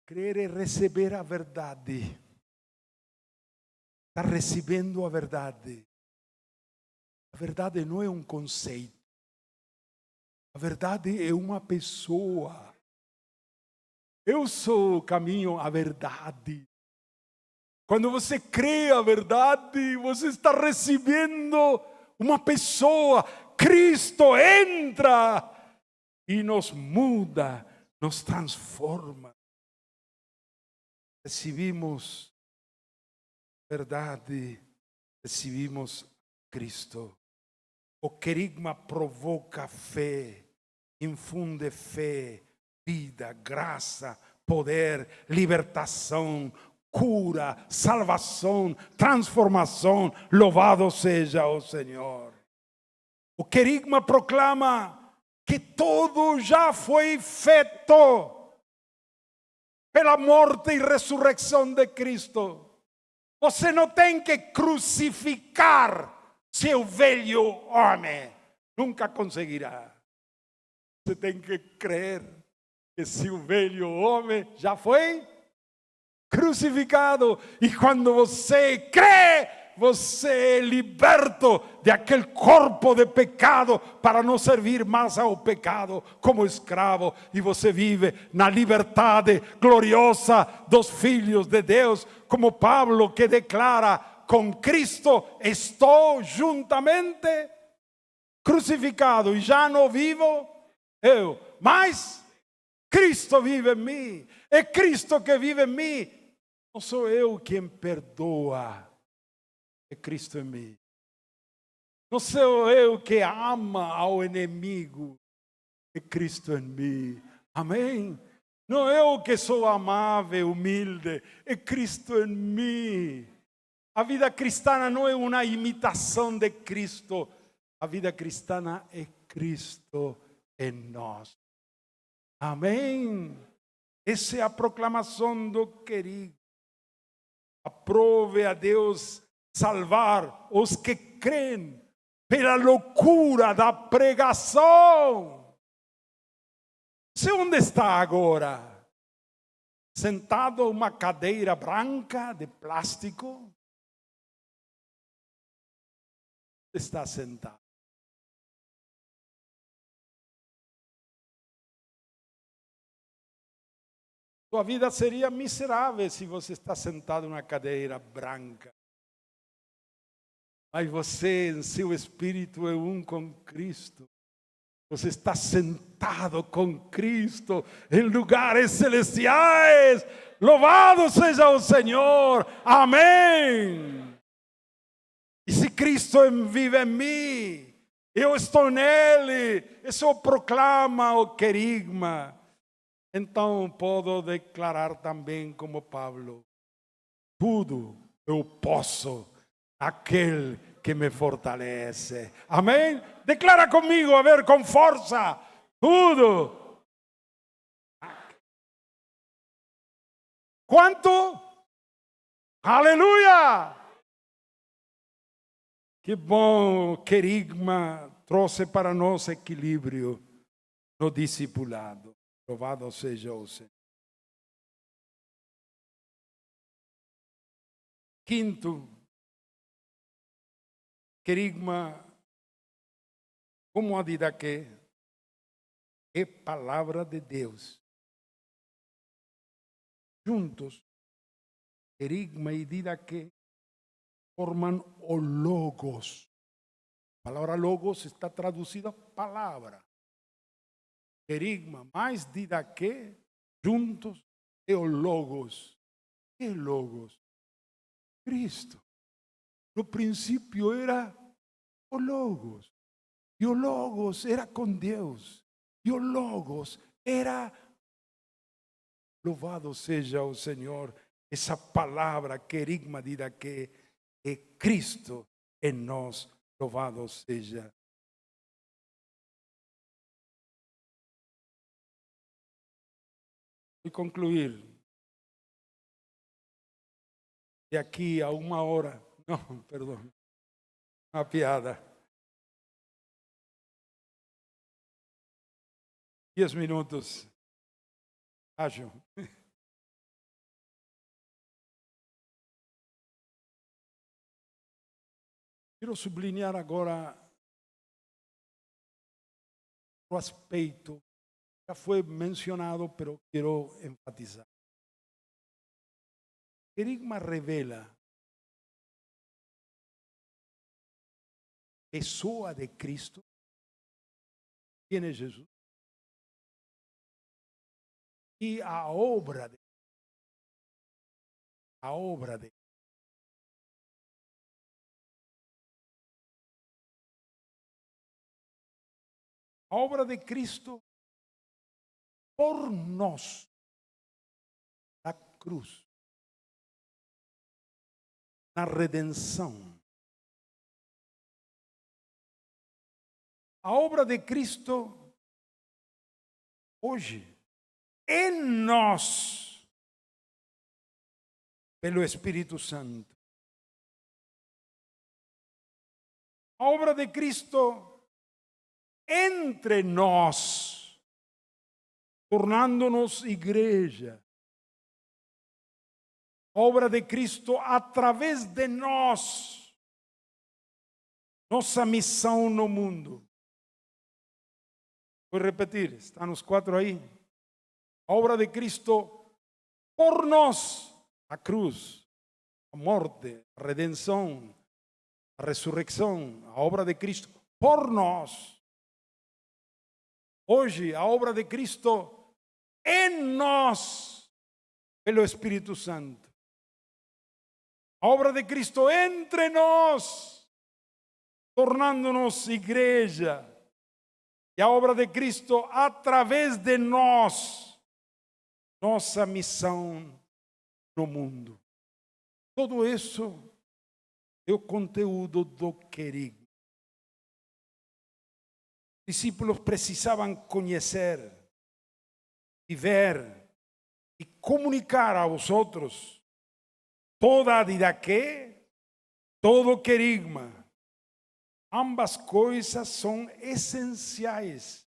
crer é receber a verdade. Está recebendo a verdade. A verdade não é um conceito. A verdade é uma pessoa. Eu sou o caminho, a verdade. Quando você crê a verdade, você está recebendo uma pessoa. Cristo entra y nos muda, nos transforma. Recibimos verdad y recibimos Cristo. O querigma provoca fe, infunde fe, vida, graça, poder, libertação, cura, salvação, transformação. Louvado seja o Senhor. O querigma proclama que tudo já foi feito pela morte e ressurreição de Cristo. Você não tem que crucificar seu velho homem. Nunca conseguirá. Você tem que crer que seu velho homem já foi crucificado. E quando você crê, você é liberto de aquele corpo de pecado para não servir mais ao pecado como escravo. E você vive na liberdade gloriosa dos filhos de Deus, como Pablo que declara: com Cristo estou juntamente crucificado e já não vivo eu, mas Cristo vive em mim. É Cristo que vive em mim. Não sou eu quem perdoa, é Cristo em mim. Não sou eu que ama ao inimigo, é Cristo em mim. Amém? Não eu que sou amável, humilde, é Cristo em mim. A vida cristã não é uma imitação de Cristo. A vida cristã é Cristo em nós. Amém? Essa é a proclamação do querido. Aprove a Deus salvar os que creem pela loucura da pregação. Você onde está agora? Sentado em uma cadeira branca de plástico? Está sentado. Sua vida seria miserável se você está sentado numa cadeira branca. Mas você, em seu espírito, é um com Cristo. Você está sentado com Cristo em lugares celestiais. Louvado seja o Senhor. Amém. E se Cristo vive em mim, eu estou nele. Isso proclama o querigma. Então posso declarar também como Pablo: tudo eu posso aquele que me fortalece. Amém? Declara comigo, a ver, com força. Tudo. Quanto? Aleluia! Que bom, querigma trouxe para nós equilíbrio no discipulado. Louvado seja o Senhor. Quinto, querigma, como a didaquê, é palavra de Deus. Juntos, querigma e didaquê formam o logos. A palavra logos está traduzida palavra. Querigma mais didaquê, juntos, é o logos. Que é logos? Cristo. No princípio era o logos. E o logos era com Deus. E o logos era... Louvado seja o Senhor. Essa palavra, querigma didaquê, é Cristo em nós. Louvado seja. E concluir. De aqui a 1 hora. Não, perdão. Uma piada. 10 minutos. Acho. Quero sublinhar agora o aspecto. Já foi mencionado, mas quero enfatizar. Querigma revela pessoa de Cristo. Quem é Jesus? y a obra de a obra de a obra de Cristo por nós, a cruz, na redenção. A obra de Cristo hoje em nós, pelo Espírito Santo. A obra de Cristo entre nós, tornando-nos igreja. A obra de Cristo através de nós, nossa missão no mundo. Vou repetir, estão os 4 aí. A obra de Cristo por nós, a cruz, a morte, a redenção, a ressurreição, a obra de Cristo por nós. Hoje, a obra de Cristo em nós, pelo Espírito Santo. A obra de Cristo entre nós, tornando-nos igreja. E a obra de Cristo através de nós, nossa missão no mundo. Tudo isso é o conteúdo do querigma. Os discípulos precisavam conhecer, e ver e comunicar aos outros toda a didaquê, todo o querigma. Ambas coisas são essenciais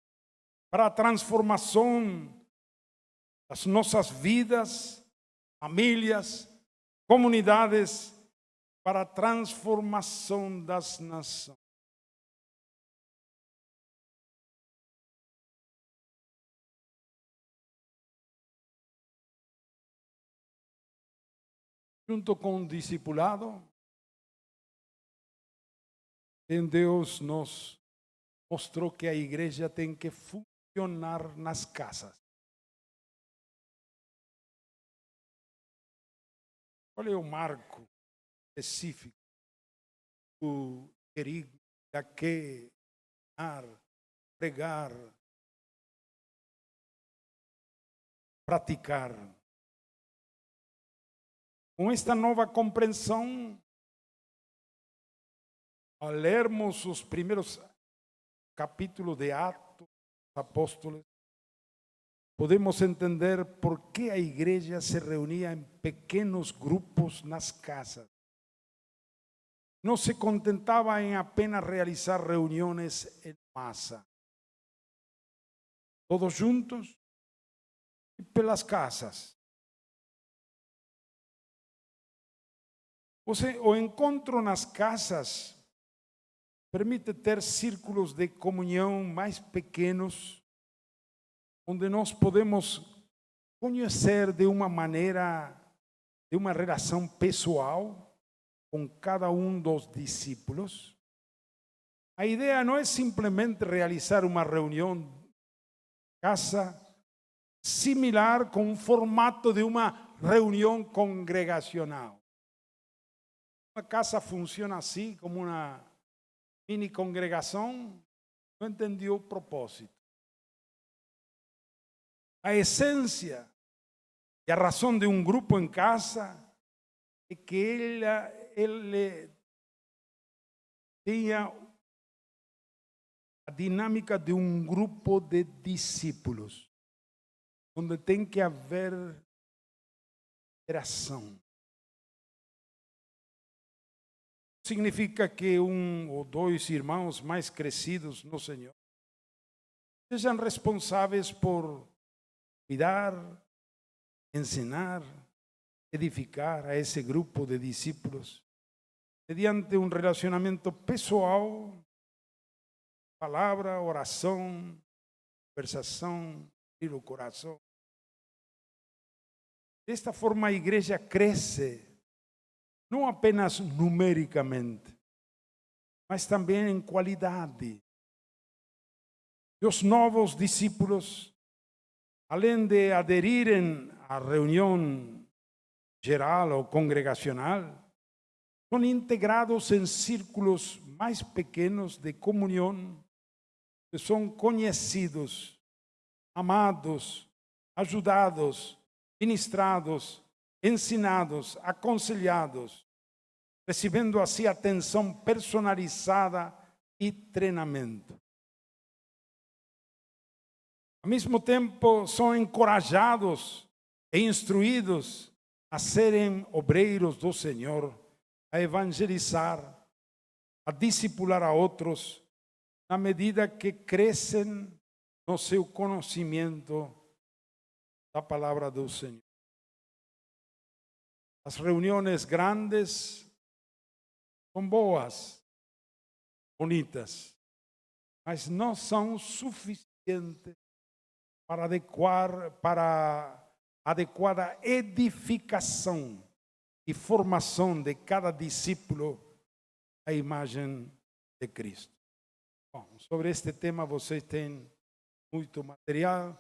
para a transformação das nossas vidas, famílias, comunidades, para a transformação das nações. Junto com o discipulado, Deus nos mostrou que a igreja tem que funcionar nas casas. Qual é o marco específico do querigma, que pregar, praticar? Com esta nova compreensão, ao lermos os primeiros capítulos de Atos dos Apóstolos, podemos entender por que a igreja se reunia em pequenos grupos nas casas. Não se contentava em apenas realizar reuniões em massa. Todos juntos e pelas casas. O encontro nas casas permite ter círculos de comunhão mais pequenos, onde nós podemos conhecer de uma maneira, de uma relação pessoal com cada um dos discípulos. A ideia não é simplesmente realizar uma reunião em casa similar com o formato de uma reunião congregacional. Uma casa funciona assim, como uma mini congregação, não entendeu o propósito. A essência e a razão de um grupo em casa é que ele tenha a dinâmica de um grupo de discípulos, onde tem que haver interação. Significa que um ou dois irmãos mais crescidos no Senhor sejam responsáveis por cuidar, ensinar, edificar a esse grupo de discípulos mediante um relacionamento pessoal, palavra, oração, conversação, abrir o coração. Desta forma a igreja cresce, não apenas numericamente, mas também em qualidade. E os novos discípulos além de aderirem à reunião geral ou congregacional, são integrados em círculos mais pequenos de comunhão, que são conhecidos, amados, ajudados, ministrados, ensinados, aconselhados, recebendo assim atenção personalizada e treinamento. Ao mesmo tempo, são encorajados e instruídos a serem obreiros do Senhor, a evangelizar, a discipular a outros, na medida que crescem no seu conhecimento da palavra do Senhor. As reuniões grandes são boas, bonitas, mas não são suficientes para adequada edificação e formação de cada discípulo à imagem de Cristo. Bom, sobre este tema vocês têm muito material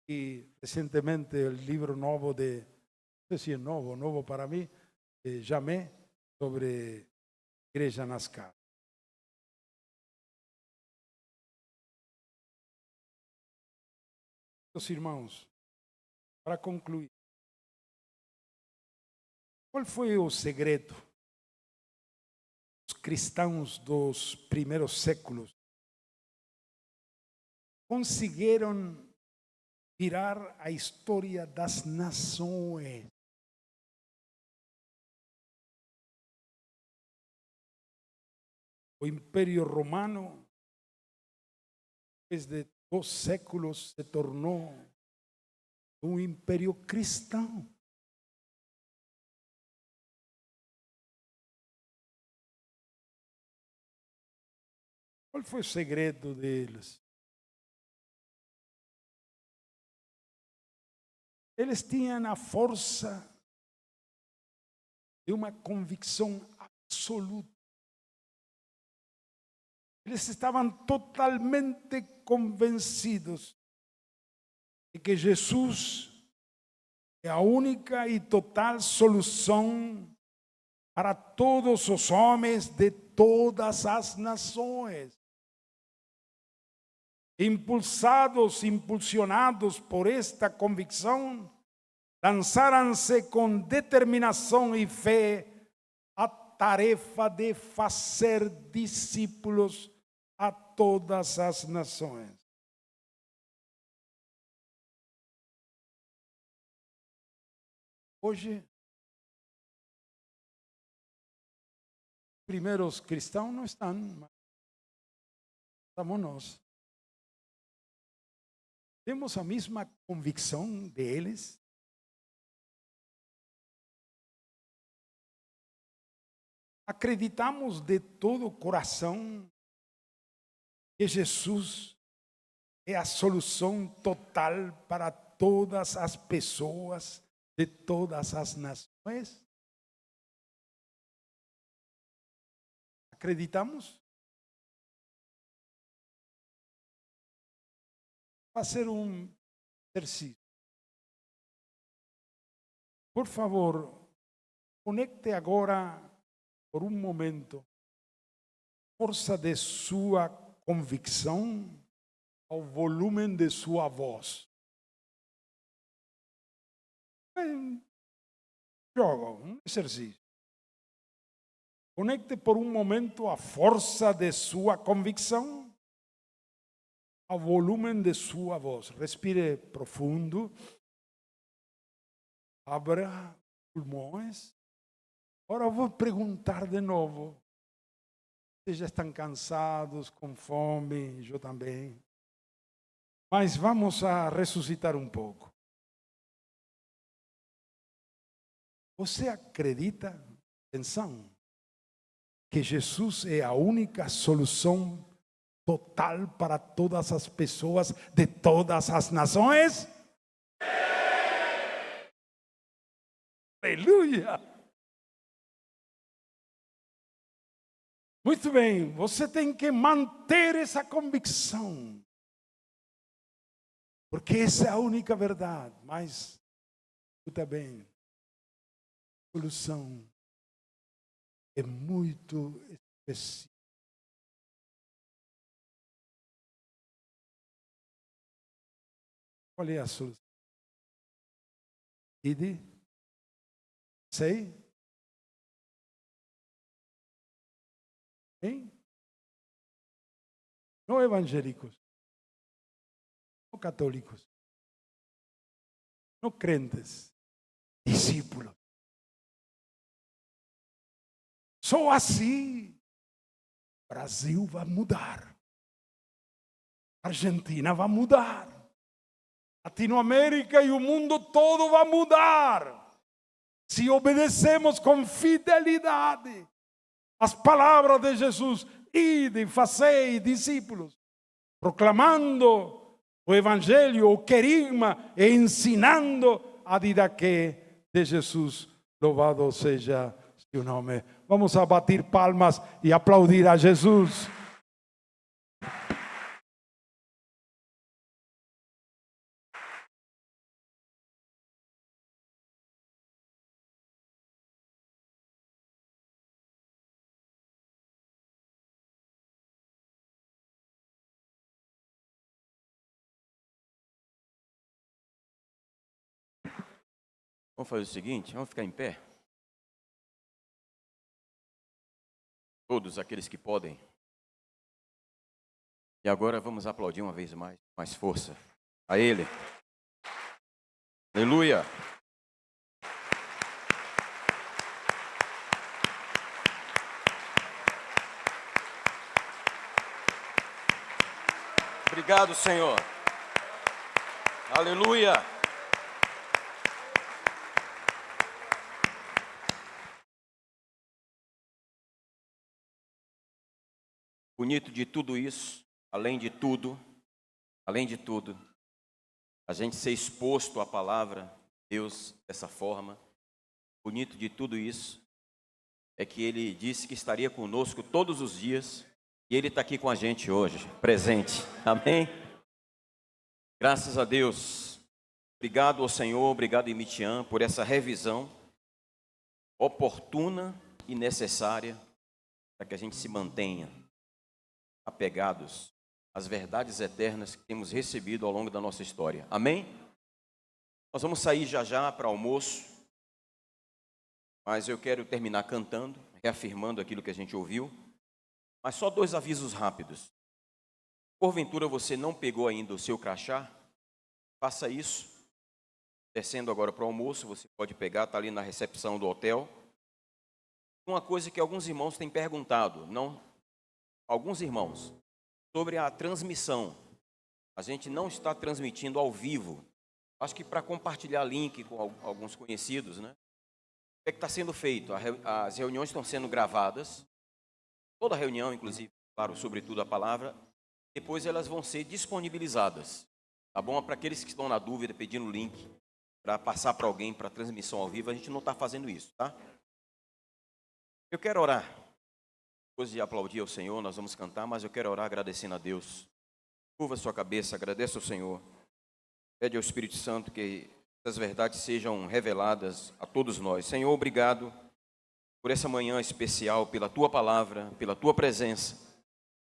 e recentemente o livro novo não sei se é novo para mim, de Jamé, sobre Igreja nas Casas. Meus irmãos, para concluir, qual foi o segredo dos cristãos dos primeiros séculos? Conseguiram virar a história das nações. O Império Romano, depois de 2 séculos, se tornou um império cristão. Qual foi o segredo deles? Eles tinham a força de uma convicção absoluta. Eles estavam totalmente convencidos de que Jesus é a única e total solução para todos os homens de todas as nações. Impulsionados por esta convicção, lançaram-se com determinação e fé a tarefa de fazer discípulos a todas as nações. Hoje, os primeiros cristãos não estão, mas estamos nós. Temos a mesma convicção deles. Acreditamos de todo o coração que Jesus é a solução total para todas as pessoas de todas as nações? Acreditamos? Fazer um exercício. Por favor, conecte agora, por um momento, a força de sua convicção ao volume de sua voz. Jogo, um exercício. Conecte por um momento a força de sua convicção ao volume de sua voz. Respire profundo. Abra pulmões. Agora eu vou perguntar de novo. Vocês já estão cansados, com fome, eu também. Mas vamos a ressuscitar um pouco. Você acredita, atenção, que Jesus é a única solução total para todas as pessoas de todas as nações? Aleluia! Muito bem, você tem que manter essa convicção. Porque essa é a única verdade. Mas, escuta bem, a solução é muito específica. Qual é a solução? Ide? Sei? Hein? Não evangélicos, não católicos, não crentes, discípulos. Só assim o Brasil vai mudar. A Argentina vai mudar. Latinoamérica e o mundo todo vai mudar. Se obedecemos com fidelidade as palavras de Jesus. Ide, fazei discípulos, proclamando o Evangelho, o querigma, e ensinando a didaquê de Jesus. Louvado seja seu nome. Vamos a bater palmas e aplaudir a Jesus. Vamos fazer o seguinte, vamos ficar em pé. Todos aqueles que podem. E agora vamos aplaudir uma vez mais força a Ele. Aleluia. Obrigado, Senhor. Aleluia. Bonito de tudo isso, além de tudo, a gente ser exposto à palavra de Deus dessa forma. Bonito de tudo isso é que Ele disse que estaria conosco todos os dias e Ele está aqui com a gente hoje, presente. Amém? Graças a Deus. Obrigado ao Senhor, obrigado Imitian por essa revisão oportuna e necessária para que a gente se mantenha apegados às verdades eternas que temos recebido ao longo da nossa história. Amém? Nós vamos sair já para almoço, mas eu quero terminar cantando, reafirmando aquilo que a gente ouviu. Mas só 2 avisos rápidos. Porventura você não pegou ainda o seu crachá? Faça isso. Descendo agora para o almoço, você pode pegar, está ali na recepção do hotel. Uma coisa que alguns irmãos têm perguntado, alguns irmãos, sobre a transmissão. A gente não está transmitindo ao vivo. Acho que para compartilhar link com alguns conhecidos, né? O que está sendo feito? As reuniões estão sendo gravadas. Toda reunião, inclusive, claro, sobretudo a palavra. Depois elas vão ser disponibilizadas. Tá bom? Para aqueles que estão na dúvida, pedindo link para passar para alguém para transmissão ao vivo, a gente não está fazendo isso, tá? Eu quero orar. Depois de aplaudir ao Senhor, nós vamos cantar, mas eu quero orar agradecendo a Deus. Curva sua cabeça, agradeça ao Senhor. Pede ao Espírito Santo que essas verdades sejam reveladas a todos nós. Senhor, obrigado por essa manhã especial, pela Tua palavra, pela Tua presença.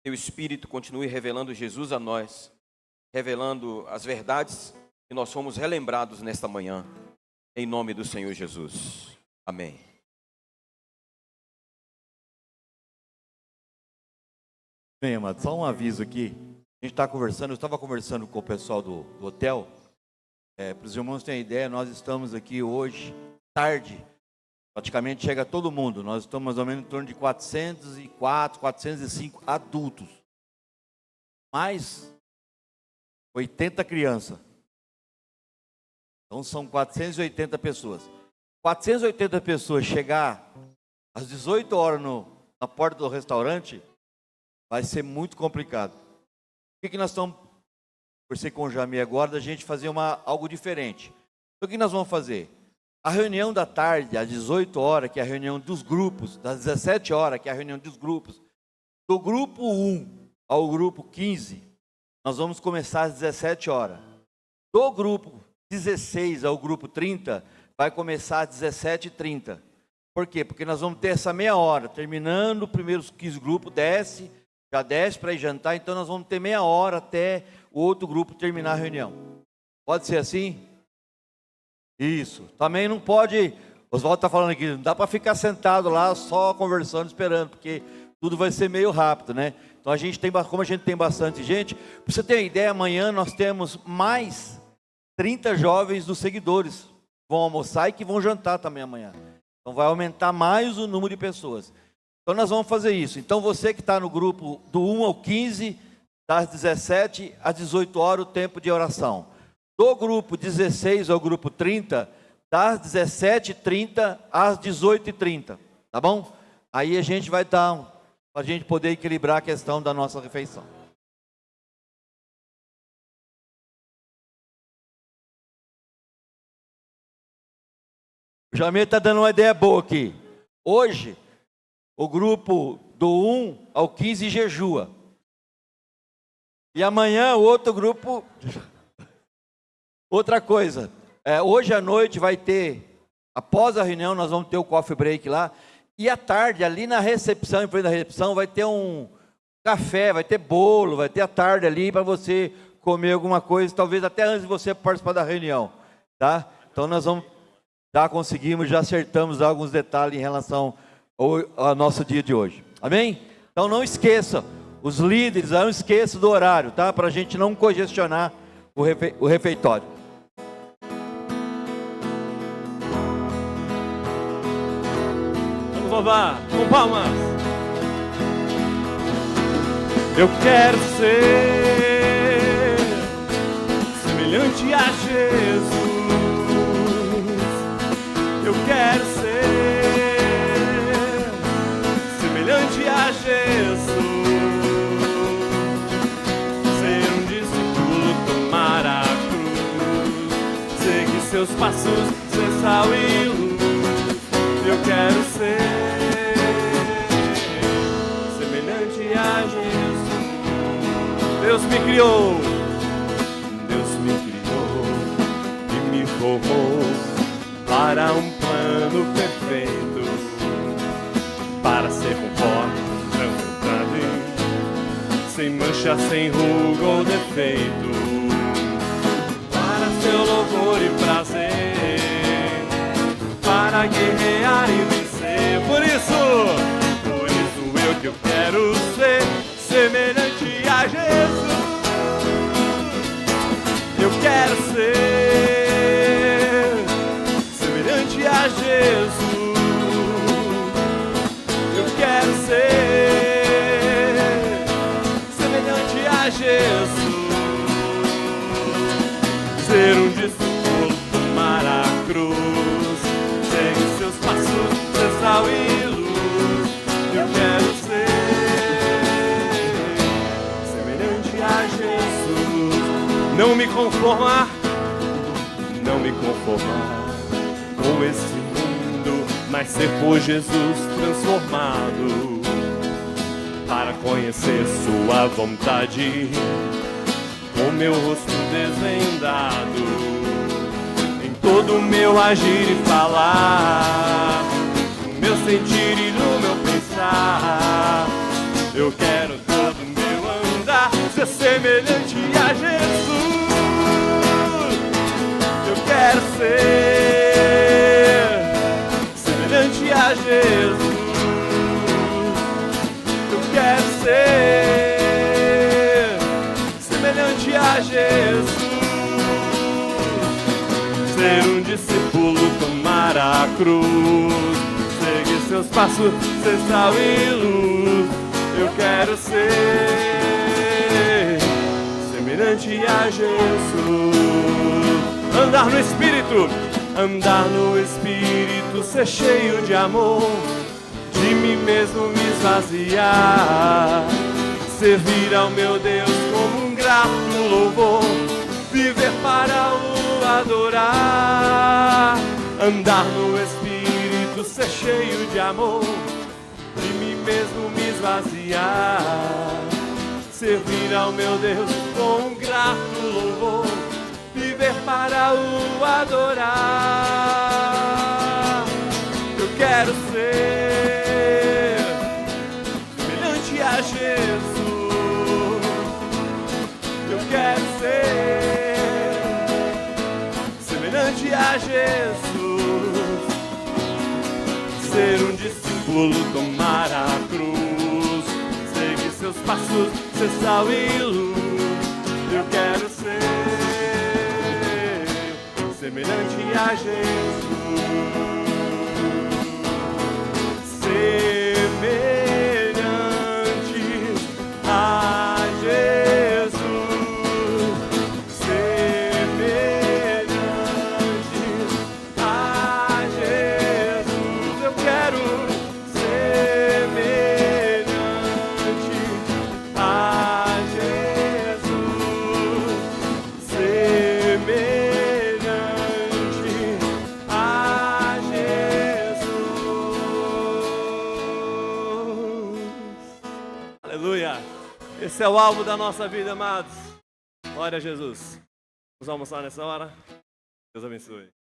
Teu Espírito continue revelando Jesus a nós, revelando as verdades que nós fomos relembrados nesta manhã. Em nome do Senhor Jesus. Amém. Bem, amado, só um aviso aqui. A gente está conversando, eu estava conversando com o pessoal do hotel. Para os irmãos terem ideia, nós estamos aqui hoje, tarde, praticamente chega todo mundo. Nós estamos mais ou menos em torno de 404, 405 adultos. Mais 80 crianças. Então são 480 pessoas. 480 pessoas chegar às 18 horas na porta do restaurante, vai ser muito complicado. O que nós estamos, por ser com o Jamie agora, da gente fazer algo diferente. Então, o que nós vamos fazer? A reunião da tarde, às 18 horas, que é a reunião dos grupos, das 17 horas, que é a reunião dos grupos, do grupo 1 ao grupo 15, nós vamos começar às 17 horas. Do grupo 16 ao grupo 30, vai começar às 17h30. Por quê? Porque nós vamos ter essa meia hora, terminando o primeiro 15 grupos, já desce para ir jantar, então nós vamos ter meia hora até o outro grupo terminar a reunião. Pode ser assim? Isso. Também não pode, Oswaldo está falando aqui, não dá para ficar sentado lá só conversando, esperando, porque tudo vai ser meio rápido, né? Então como a gente tem bastante gente, para você ter uma ideia, amanhã nós temos mais 30 jovens dos seguidores que vão almoçar e que vão jantar também amanhã. Então vai aumentar mais o número de pessoas. Então nós vamos fazer isso. Então você que está no grupo do 1 ao 15, das 17 às 18 horas, o tempo de oração. Do grupo 16 ao grupo 30, das 17h30 às 18h30. Tá bom? Aí a gente vai dar, para a gente poder equilibrar a questão da nossa refeição. O Jamir está dando uma ideia boa aqui. Hoje, o grupo do 1 ao 15 jejua. E amanhã o outro grupo... Outra coisa, hoje à noite vai ter, após a reunião, nós vamos ter o coffee break lá. E à tarde, ali na recepção, em frente da recepção, vai ter um café, vai ter bolo, vai ter à tarde ali para você comer alguma coisa, talvez até antes de você participar da reunião. Tá? Então nós vamos... Já conseguimos, já acertamos alguns detalhes em relação ao nosso dia de hoje. Amém? Então não esqueça, os líderes, não esqueça do horário, tá? Para a gente não congestionar o refeitório. Vamos louvar com palmas. Eu quero ser semelhante a Jesus. Eu quero ser semelhante a Jesus, ser um discípulo, tomar a cruz, seguir seus passos, ser sal e luz. Eu quero ser semelhante a Jesus. Deus me criou e me formou para um plano perfeito, para ser conforme seu vontade, sem mancha, sem ruga ou defeito, para seu louvor e prazer, para guerrear e vencer. Por isso eu que eu quero ser semelhante a Jesus. Eu quero ser semelhante a Jesus. Eu quero ser semelhante a Jesus. Ser um discípulo, tomar a cruz, seguir seus passos, ser sal e luz. Eu quero ser semelhante a Jesus. Não me conformar com esse mundo, mas ser por Jesus transformado, para conhecer sua vontade, com meu rosto desvendado, em todo o meu agir e falar, no meu sentir e no meu pensar. Eu quero todo o meu andar ser semelhante a Jesus. Eu quero ser semelhante a Jesus. Eu quero ser semelhante a Jesus. Ser um discípulo, tomar a cruz, seguir seus passos, ser sal e luz. Eu quero ser semelhante a Jesus. Andar no Espírito, ser cheio de amor, de mim mesmo me esvaziar, servir ao meu Deus como um grato louvor, viver para o adorar. Andar no Espírito, ser cheio de amor, de mim mesmo me esvaziar, servir ao meu Deus com um grato louvor, viver viver para o adorar. Eu quero ser semelhante a Jesus. Eu quero ser semelhante a Jesus. Ser um discípulo, tomar a cruz, seguir seus passos, ser sal e luz. Eu quero ser semelhante a Jesus. Semelhante a Jesus. Semelhante a Jesus. Eu quero semelhante a Jesus. Semelhante a Jesus. Aleluia. Esse é o alvo da nossa vida, amados. Glória a Jesus. Vamos almoçar nessa hora? Deus abençoe.